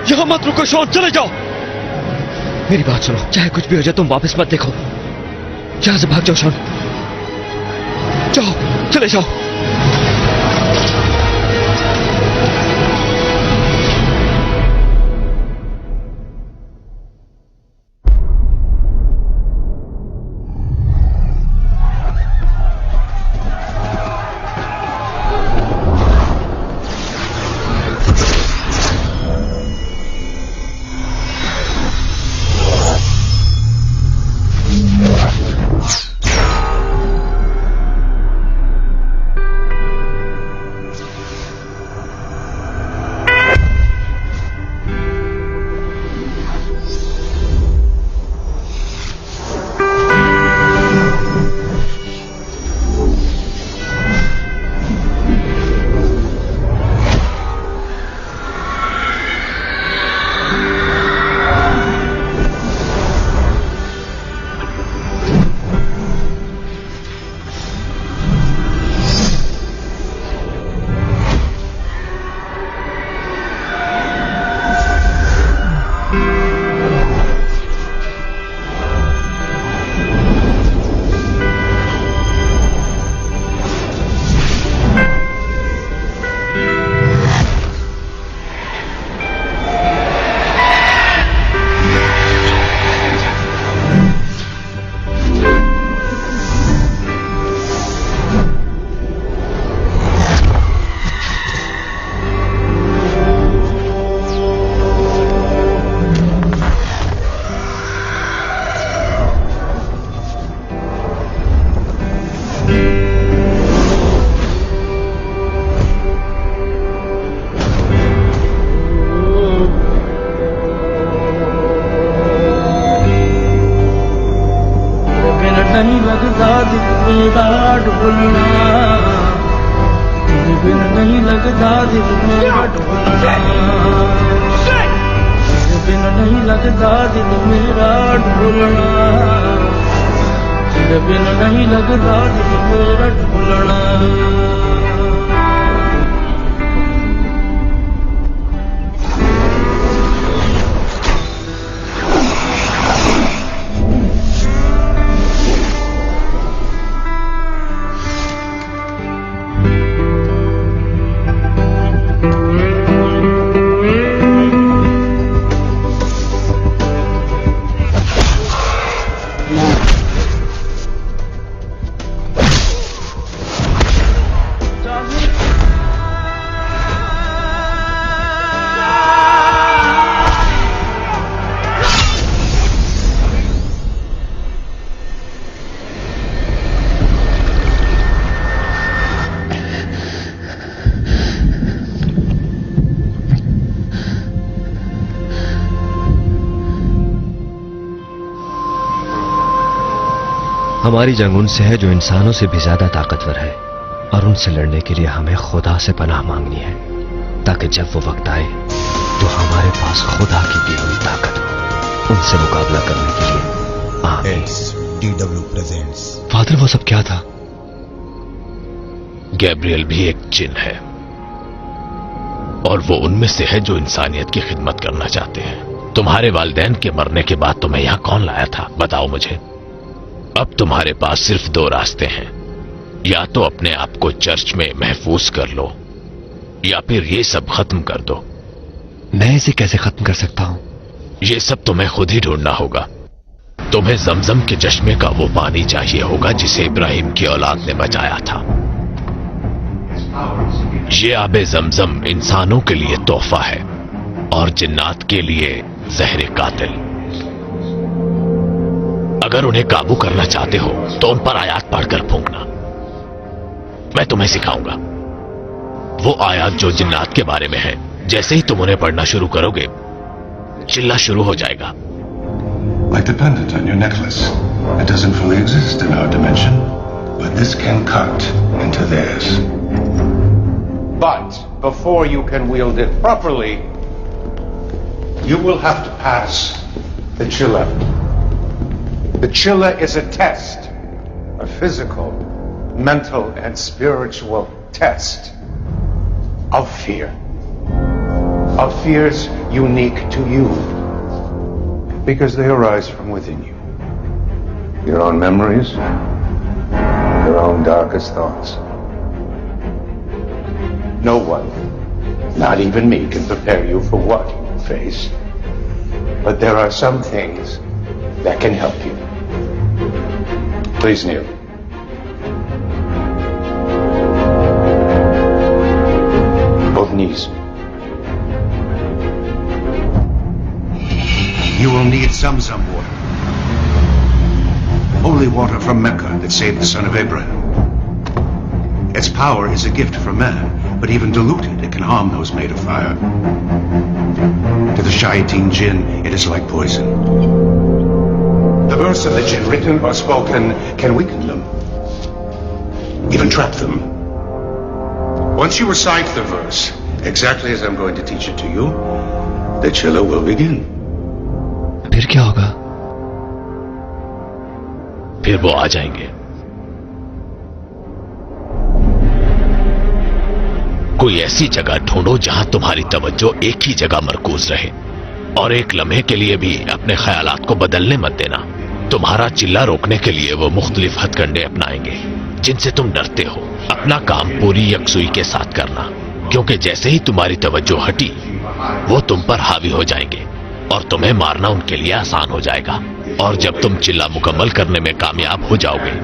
यहां मत रुको शॉन, चले जाओ। मेरी बात सुनो, चाहे कुछ भी हो जाए तुम वापस मत देखो। यहां से भाग जाओ शॉन, जाओ, चले जाओ। ढोलना, तेरे बिन नहीं लगता दिल मेरा ढोलना, तेरे बिन नहीं लगता दिल मेरा ढोलना, तेरे बिन नहीं लगता दिल मेरा ढोलना। हमारी जंग उनसे है जो इंसानों से भी ज्यादा ताकतवर है, और उनसे लड़ने के लिए हमें खुदा से पनाह मांगनी है, ताकि जब वो वक्त आए तो हमारे पास खुदा की दी हुई ताकत हो उनसे मुकाबला करने के लिए। आमीन। DW presents. फादर, वो सब क्या था? गैब्रियल भी एक जिन है, और वो उनमें से है जो इंसानियत की खिदमत करना चाहते हैं। तुम्हारे वालिदैन के मरने के बाद तुम्हें यहां कौन लाया था, बताओ मुझे। अब तुम्हारे पास सिर्फ दो रास्ते हैं, या तो अपने आप को चर्च में महफूज कर लो, या फिर ये सब खत्म कर दो। मैं इसे कैसे खत्म कर सकता हूं? ये सब तुम्हें खुद ही ढूंढना होगा। तुम्हें जमजम के चश्मे का वो पानी चाहिए होगा जिसे इब्राहिम की औलाद ने बचाया था। ये आबे जमजम इंसानों के लिए तोहफा है और जिन्नात के लिए जहर कातिल। अगर उन्हें काबू करना चाहते हो तो उन पर आयात पढ़कर फूंकना। मैं तुम्हें सिखाऊंगा वो आयात जो जिन्नात के बारे में है। जैसे ही तुम उन्हें पढ़ना शुरू करोगे, चिल्ला शुरू हो जाएगा। Like the pendant on your necklace. It doesn't fully exist in our dimension, but this can cut into theirs. But before you can wield it properly, you will have to pass the Chilla. The Chilla is a test, a physical, mental, and spiritual test of fear. Of fears unique to you, because they arise from within you. Your own memories, your own darkest thoughts. No one, not even me, can prepare you for what you will face. But there are some things that can help you. Please kneel. Both knees. You will need Zamzam water. Holy water from Mecca that saved the son of Abraham. Its power is a gift from man, but even diluted, it can harm those made of fire. To the Shayateen Jinn, it is like poison. The verse of the jinn, written or spoken, can weaken them, even trap them. Once you recite the verse, exactly as I'm going to teach it to you, the Chilla will begin. फिर क्या होगा? फिर वो आ जाएंगे। कोई ऐसी जगह ढूंढो जहां तुम्हारी तवज्जो एक ही जगह मरकूज रहे, और एक लम्हे के लिए भी अपने ख्यालात को बदलने मत देना। तुम्हारा चिल्ला रोकने के लिए वो मुख्तलिफ हथकंडे अपनाएंगे जिनसे तुम डरते हो। अपना काम पूरी यकसुई के साथ करना, क्योंकि जैसे ही तुम्हारी तवज्जो हटी वो तुम पर हावी हो जाएंगे और तुम्हें मारना उनके लिए आसान हो जाएगा। और जब तुम चिल्ला मुकम्मल करने में कामयाब हो जाओगे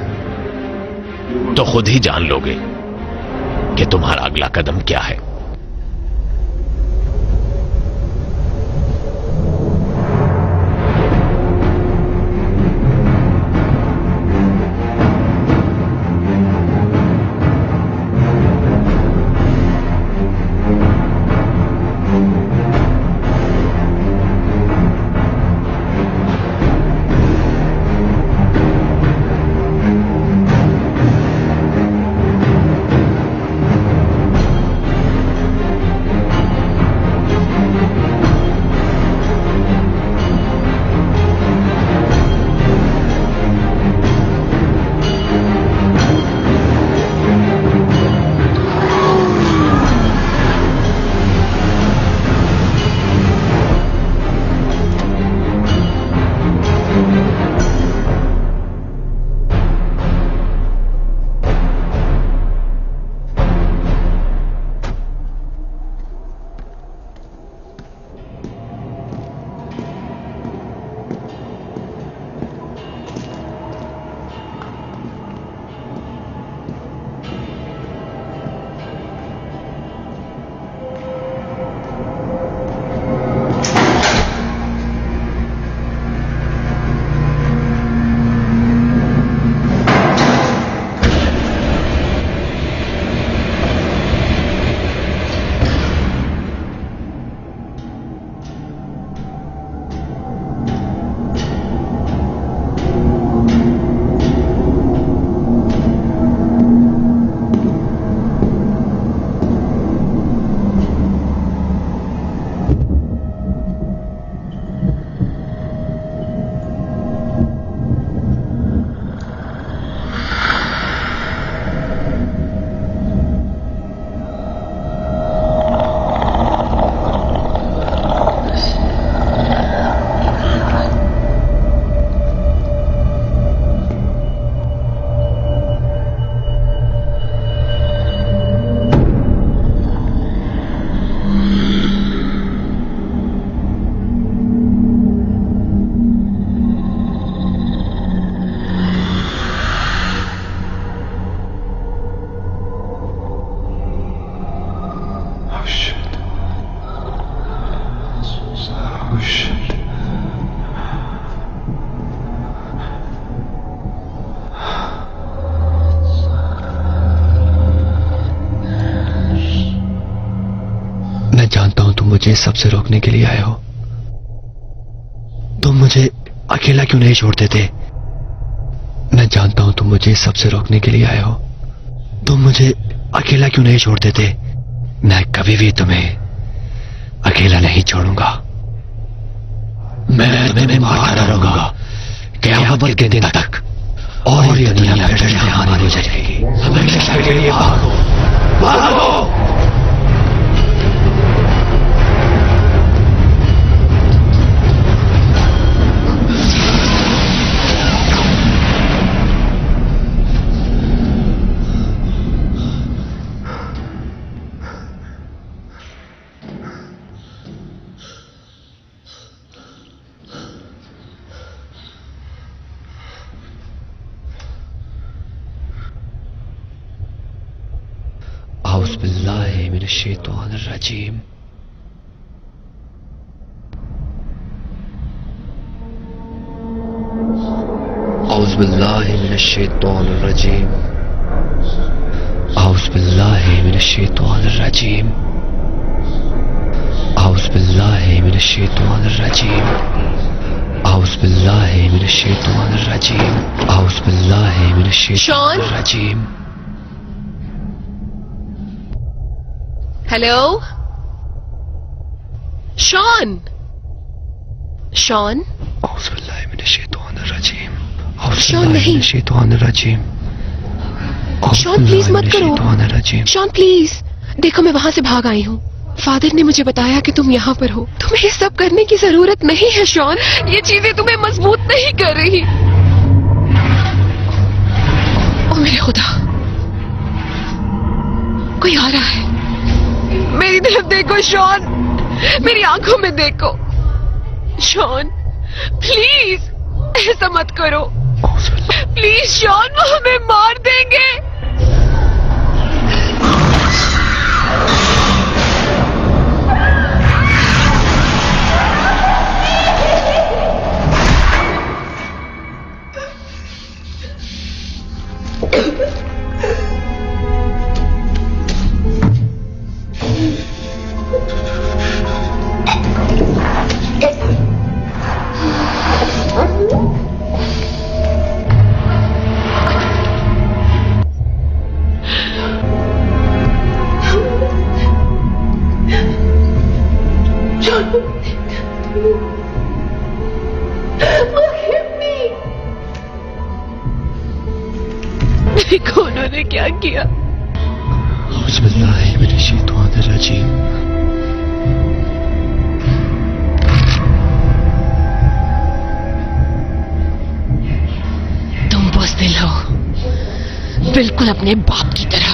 तो खुद ही जान लोगे कि तुम्हारा अगला कदम क्या है। मैं जानता हूं तुम मुझे सबसे रोकने के लिए आए हो। तुम मुझे अकेला क्यों नहीं छोड़ देते? मैं जानता हूं तुम मुझे सबसे रोकने के लिए आए हो। तुम मुझे अकेला क्यों नहीं छोड़ देते? मैं कभी भी तुम्हें अकेला नहीं छोड़ूंगा। मैं तुम्हें मारता रहूंगा क़यामत के दिन तक। और ये दुनिया फिर से हमारी हो जाएगी। हमेशा के लिए भागो, भागो। औज़ु बिल्लाहि मिनश शैतानिर रजीम। औज़ु बिल्लाहि मिनश शैतानिर रजीम। औज़ु बिल्लाहि मिनश शैतानिर रजीम। औज़ु बिल्लाहि मिनश शैतानिर रजीम। औज़ु बिल्लाहि मिनश शैतानिर रजीम। औज़ु बिल्लाहि मिनश शैतानिर रजीम। Hello Shawn. शॉन शॉन नहीं। शॉन प्लीज मत करो। शॉन प्लीज देखो, मैं वहां से भाग आई हूँ। फादर ने मुझे बताया कि तुम यहाँ पर हो। तुम्हें ये सब करने की जरूरत नहीं है शॉन। ये चीजें तुम्हें मजबूत नहीं कर रही। ओ मेरे खुदा, कोई आ रहा है। मेरी तरफ देखो शॉन, मेरी आंखों में देखो। शॉन प्लीज ऐसा मत करो। प्लीज शॉन, वो हमें मार देंगे। देखो उन्होंने क्या किया। औज़ु बिल्लाहि मिनश शैतानिर रजीम। तुम बुज़दिल हो, बिल्कुल अपने बाप की तरह।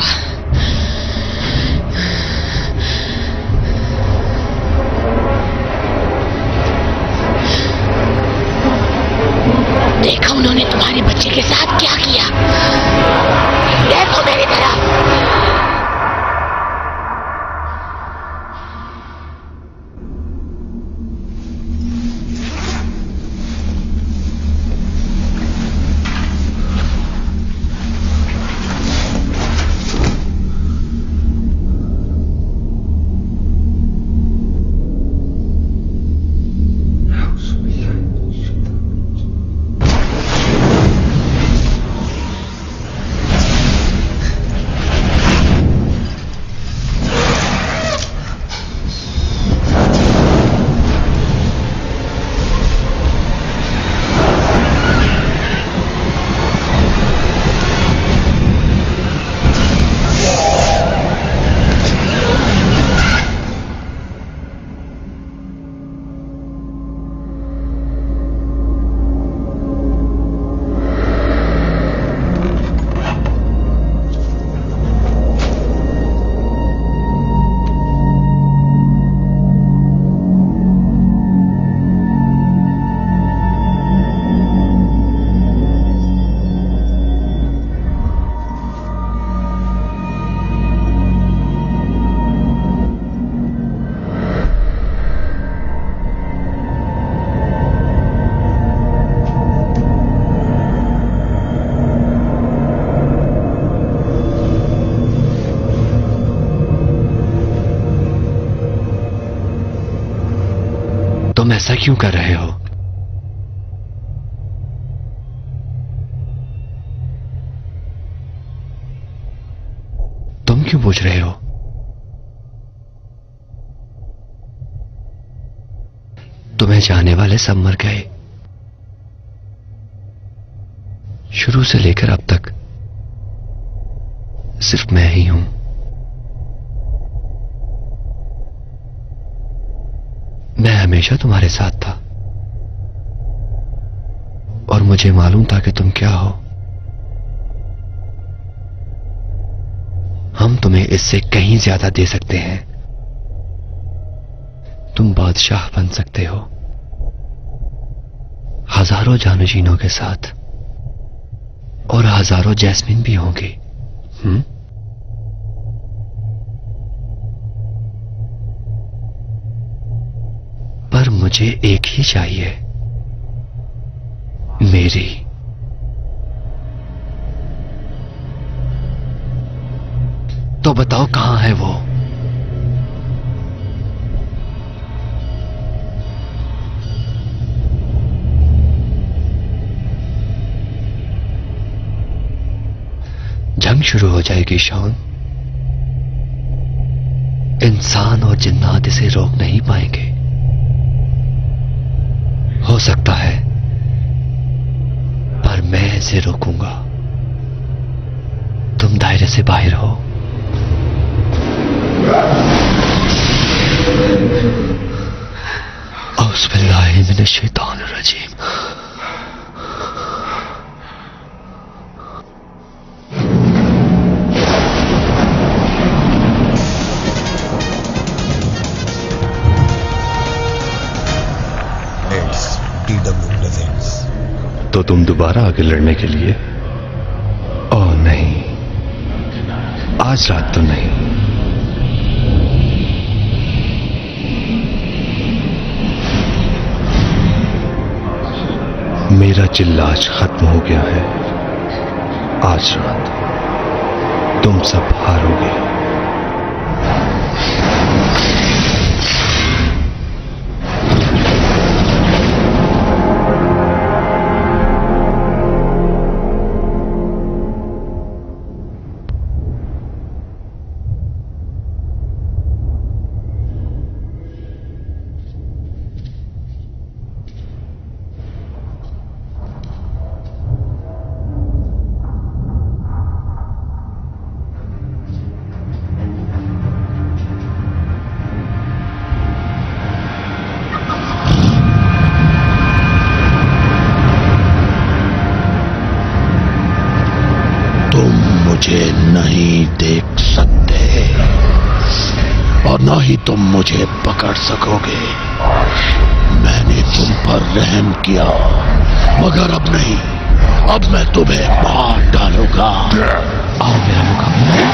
देखो उन्होंने तुम्हारे बच्चे के साथ क्या किया। देखो मेरी तरफ। तुम ऐसा क्यों कर रहे हो? तुम क्यों पूछ रहे हो? तुम्हें जाने वाले सब मर गए, शुरू से लेकर अब तक सिर्फ मैं ही हूं। मैं हमेशा तुम्हारे साथ था और मुझे मालूम था कि तुम क्या हो। हम तुम्हें इससे कहीं ज्यादा दे सकते हैं। तुम बादशाह बन सकते हो, हजारों जानशीनों के साथ, और हजारों जैस्मिन भी होंगे। पर मुझे एक ही चाहिए, मेरी। तो बताओ कहां है वो? जंग शुरू हो जाएगी शॉन। इंसान और जिन्नात इसे रोक नहीं पाएंगे। हो सकता है, पर मैं इसे रोकूंगा। तुम दायरे से बाहर हो। औज़ुबिल्लाहि मिनश्शैतानिर्रजीम। DW presents। तो तुम दोबारा आगे लड़ने के लिए? ओह नहीं, आज रात तो नहीं। मेरा चिल्लाज खत्म हो गया है। आज रात तुम सब हारोगे। मुझे नहीं देख सकते और ना ही तुम मुझे पकड़ सकोगे। मैंने तुम पर रहम किया, मगर अब नहीं। अब मैं तुम्हें मार डालूंगा। आओ मेरा मुकाबला।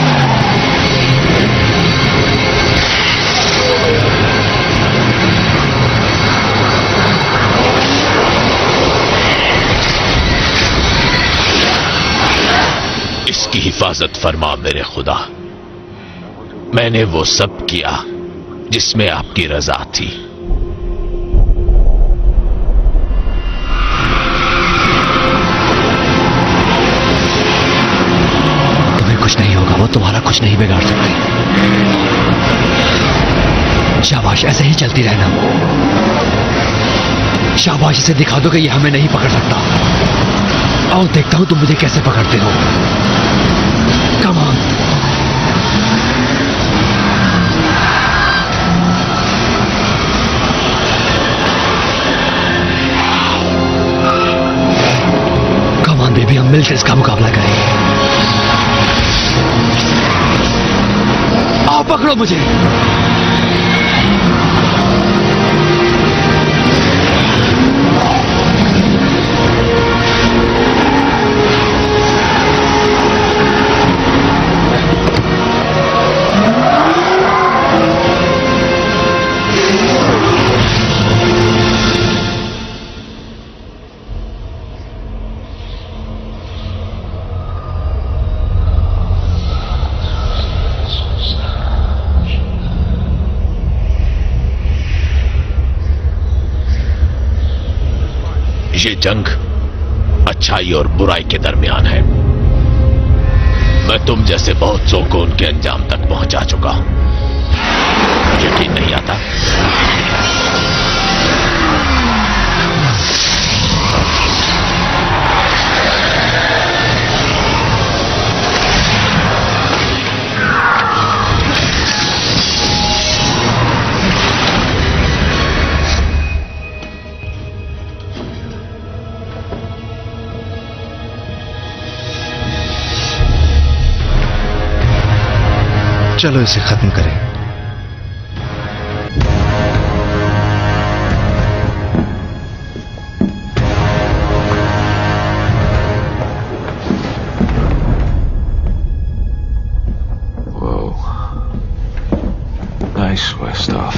इसकी हिफाजत फरमा मेरे खुदा। मैंने वो सब किया जिसमें आपकी रजा थी। तुम्हें कुछ नहीं होगा, वो तुम्हारा कुछ नहीं बिगाड़ सकते। शाबाश, ऐसे ही चलती रहना। शाबाश, इसे दिखा दो कि ये हमें नहीं पकड़ सकता। आओ देखता हूं तुम मुझे कैसे पकड़ते हो। Come on. Come on baby, हम मिलकर इसका मुकाबला करेंगे। आओ पकड़ो मुझे। ये जंग अच्छाई और बुराई के दरमियान है। मैं तुम जैसे बहुत सौ को उनके अंजाम तक पहुंचा चुका हूं। यकीन नहीं आता? चलो इसे खत्म करें। Whoa. Nice Westoff.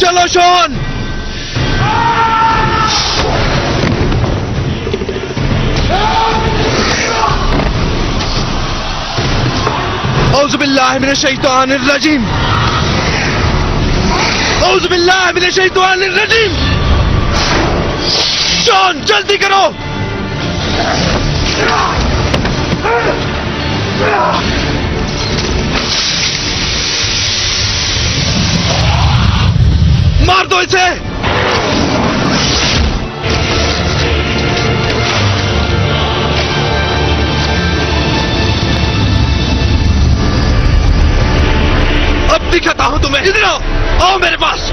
चलो शॉन! औज़ु बिल्लाहि मिनश शैतानिर रजीम। औज़ु बिल्लाहि मिनश शैतानिर रजीम। शॉन जल्दी करो! मार दो इसे! अब दिखाता हूं तुम्हें। इधर आओ मेरे पास।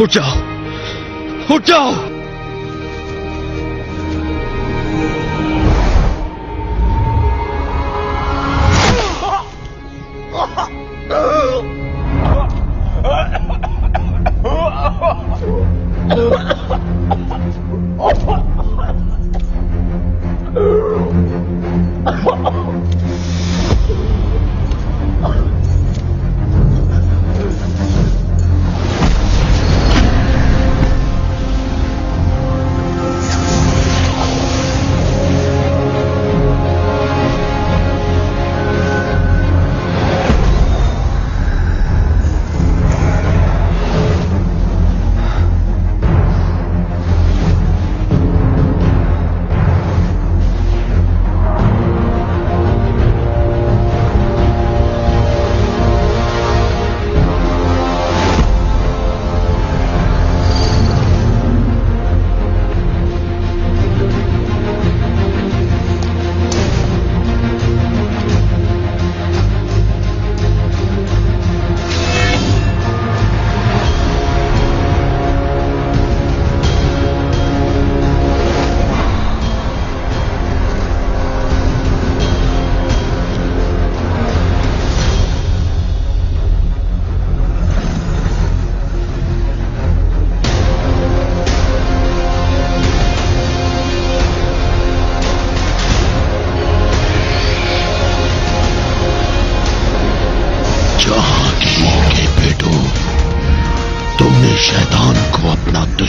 उठ जाओ, उठ जाओ।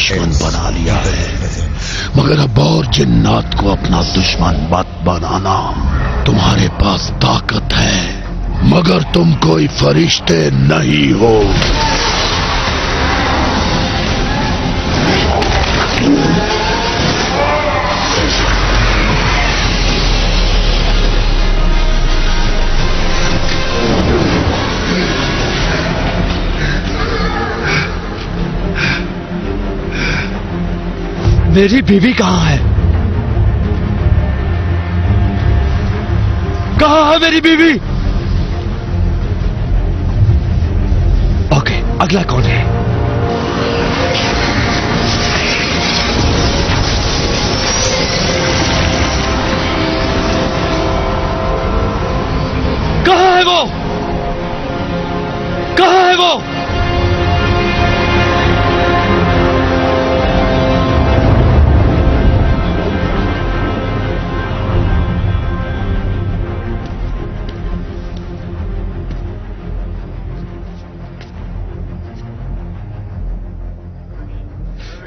दुश्मन बना लिया है, मगर अब और जिन्नात को अपना दुश्मन मत बनाना। तुम्हारे पास ताकत है, मगर तुम कोई फरिश्ते नहीं हो। मेरी बीवी कहाँ है? कहाँ है मेरी बीवी? ओके, अगला कौन है? कहाँ है वो? कहाँ है वो?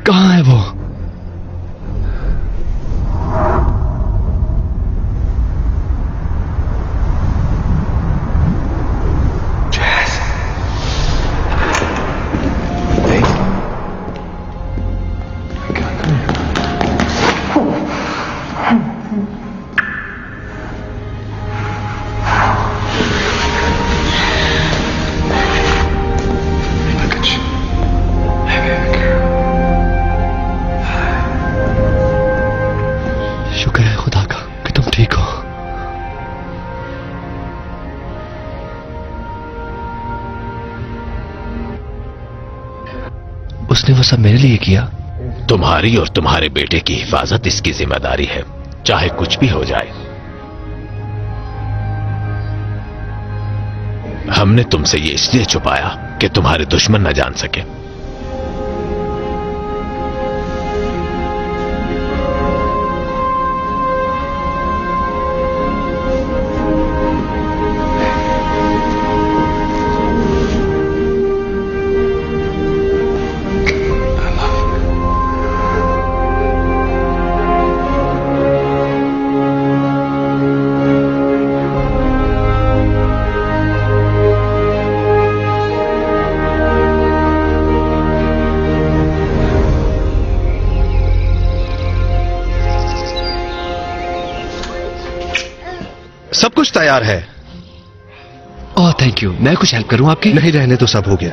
कहाँ है वो? Jazz. Hey. Come here. Look at you. Hey, baby girl. शुक्र है खुदा का कि तुम ठीक हो। उसने वो सब मेरे लिए किया। तुम्हारी और तुम्हारे बेटे की हिफाजत इसकी जिम्मेदारी है, चाहे कुछ भी हो जाए। हमने तुमसे ये इसलिए छुपाया कि तुम्हारे दुश्मन न जान सके। सब कुछ तैयार है। Oh thank you. मैं कुछ हेल्प करूं आपकी? नहीं, रहने तो सब हो गया।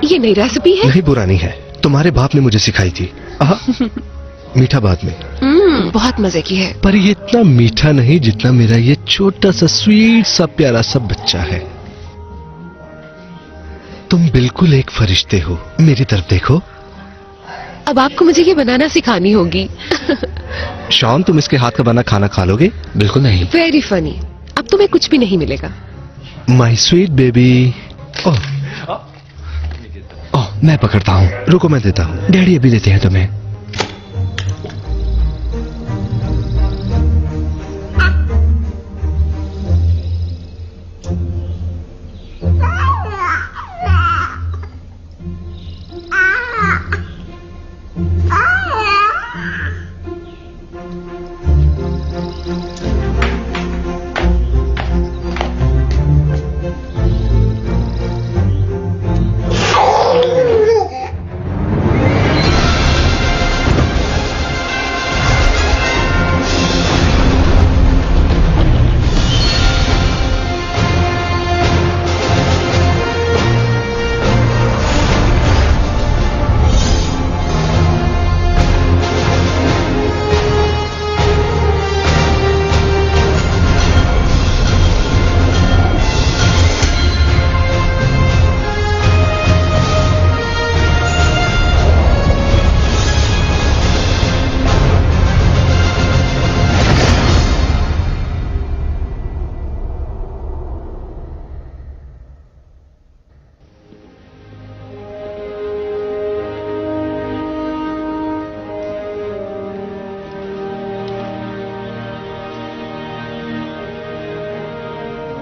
ये नई रेसिपी है? नहीं, पुरानी है, तुम्हारे बाप ने मुझे सिखाई थी। मीठा बाद में। बहुत मजे की है। पर ये इतना मीठा नहीं जितना मेरा ये छोटा सा स्वीट सा प्यारा सा बच्चा है। तुम बिल्कुल एक फरिश्ते हो। मेरी तरफ देखो। अब आपको मुझे ये बनाना सिखानी होगी। शॉन, तुम इसके हाथ का बना खाना खा लोगे? बिल्कुल नहीं। Very funny. अब तुम्हें कुछ भी नहीं मिलेगा। My sweet baby. ओह, मैं पकड़ता हूँ। रुको, मैं देता हूँ। डैडी अभी देते हैं तुम्हें।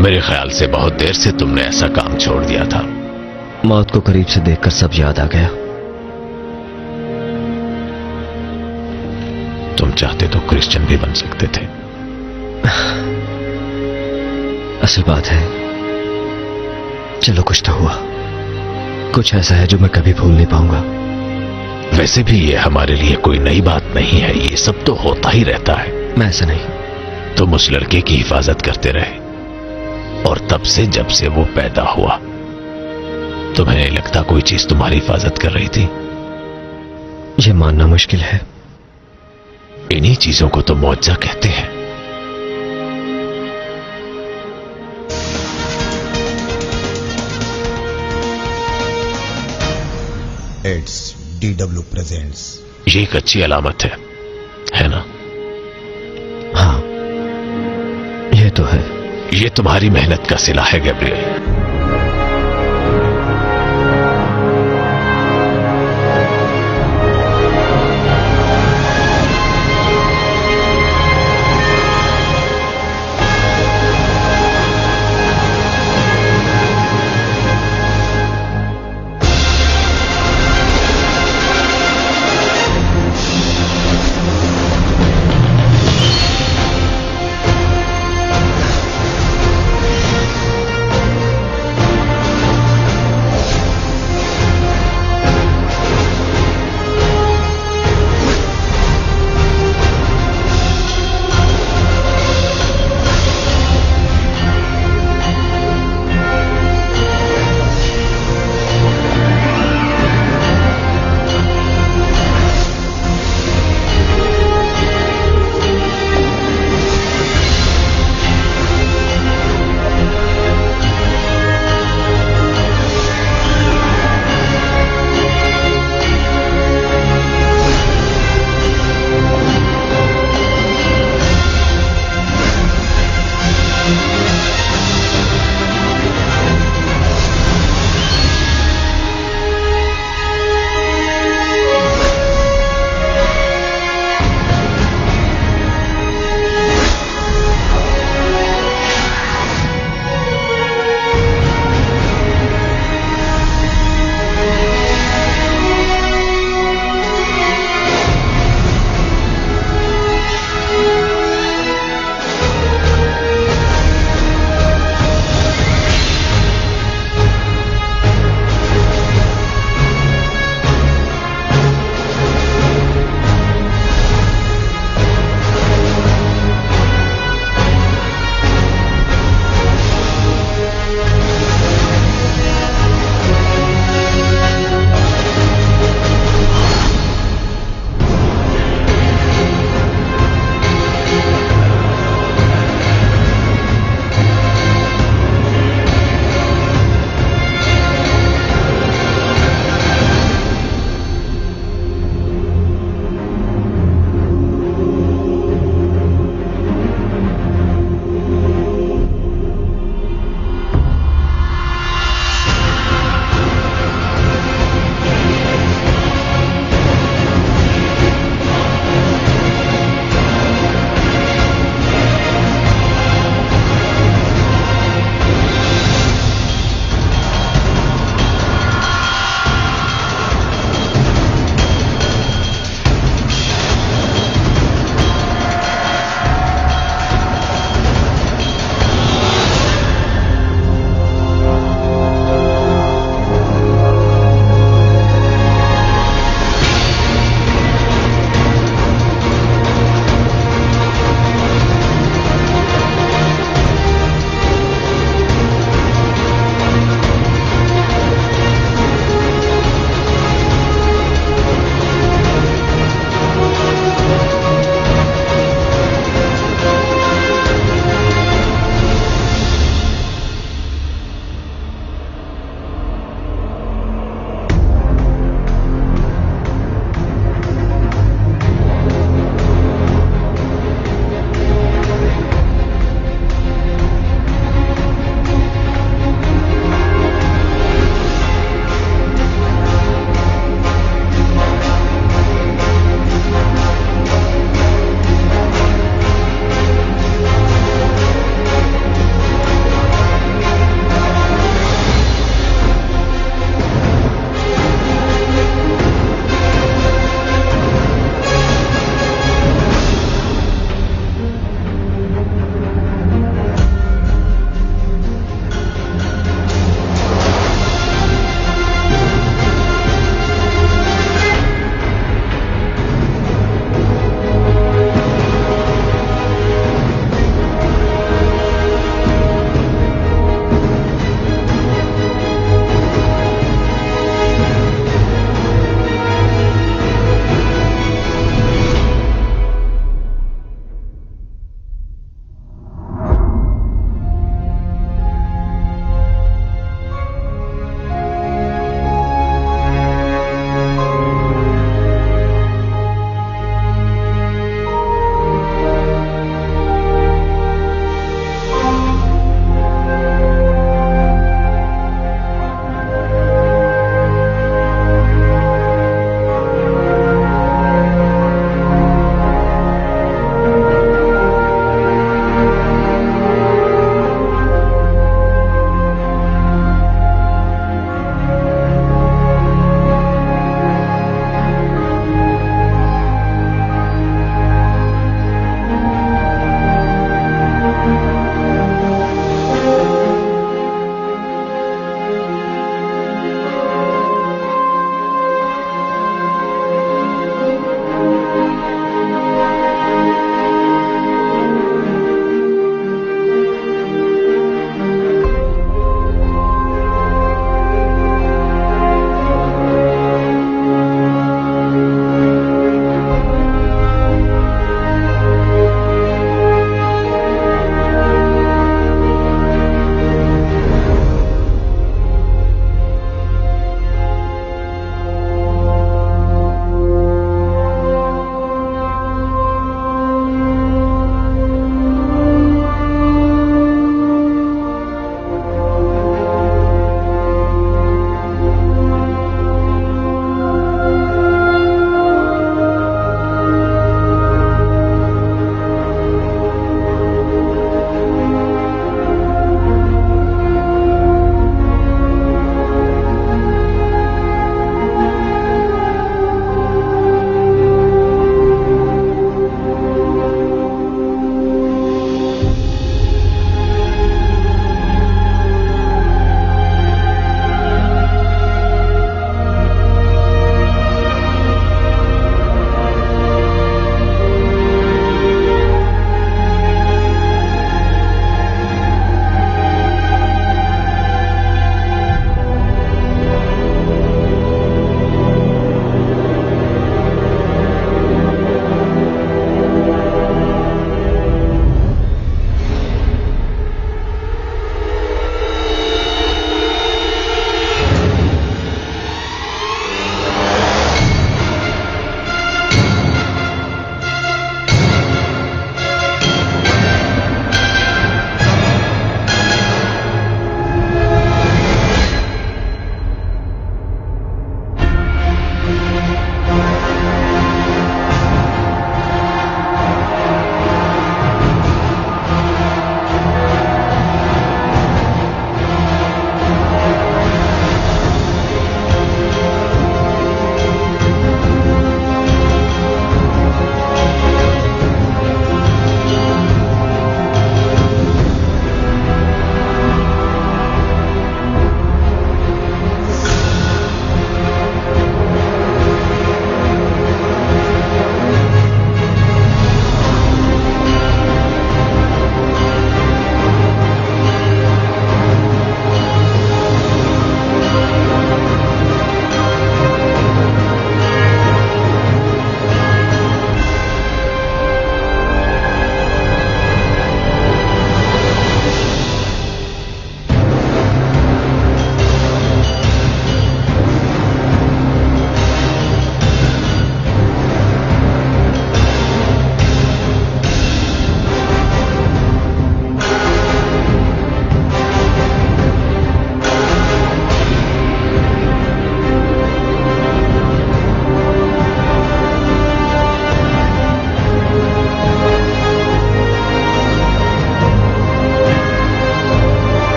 मेरे ख्याल से बहुत देर से तुमने ऐसा काम छोड़ दिया था। मौत को करीब से देखकर सब याद आ गया। चाहते तो क्रिश्चियन भी बन सकते थे। असल बात है, चलो कुछ तो हुआ, कुछ ऐसा है जो मैं कभी भूल नहीं पाऊंगा। वैसे भी ये हमारे लिए कोई नई बात नहीं है, ये सब तो होता ही रहता है। मैं ऐसा नहीं। तुम उस लड़के की हिफाजत करते रहे और तब से जब से वो पैदा हुआ तुम्हें नहीं लगता कोई चीज तुम्हारी हिफाजत कर रही थी? ये मानना मुश्किल है। इन्हीं चीजों को तो मुआवजा कहते हैं। It's DW presents. ये एक अच्छी अलामत है ना? हाँ, ये तो है। ये तुम्हारी मेहनत का सिला है गैब्रिएल।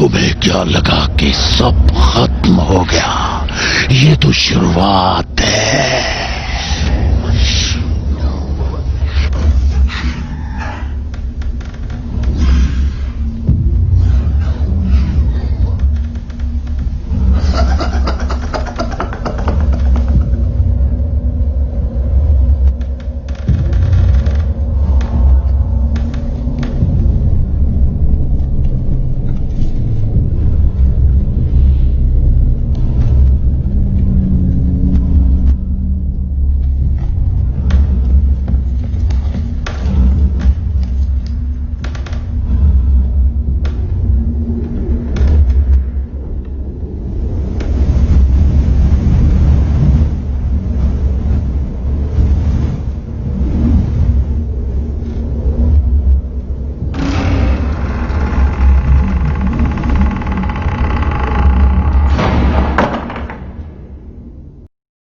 तुम्हें क्या लगा कि सब खत्म हो गया? ये तो शुरुआत है।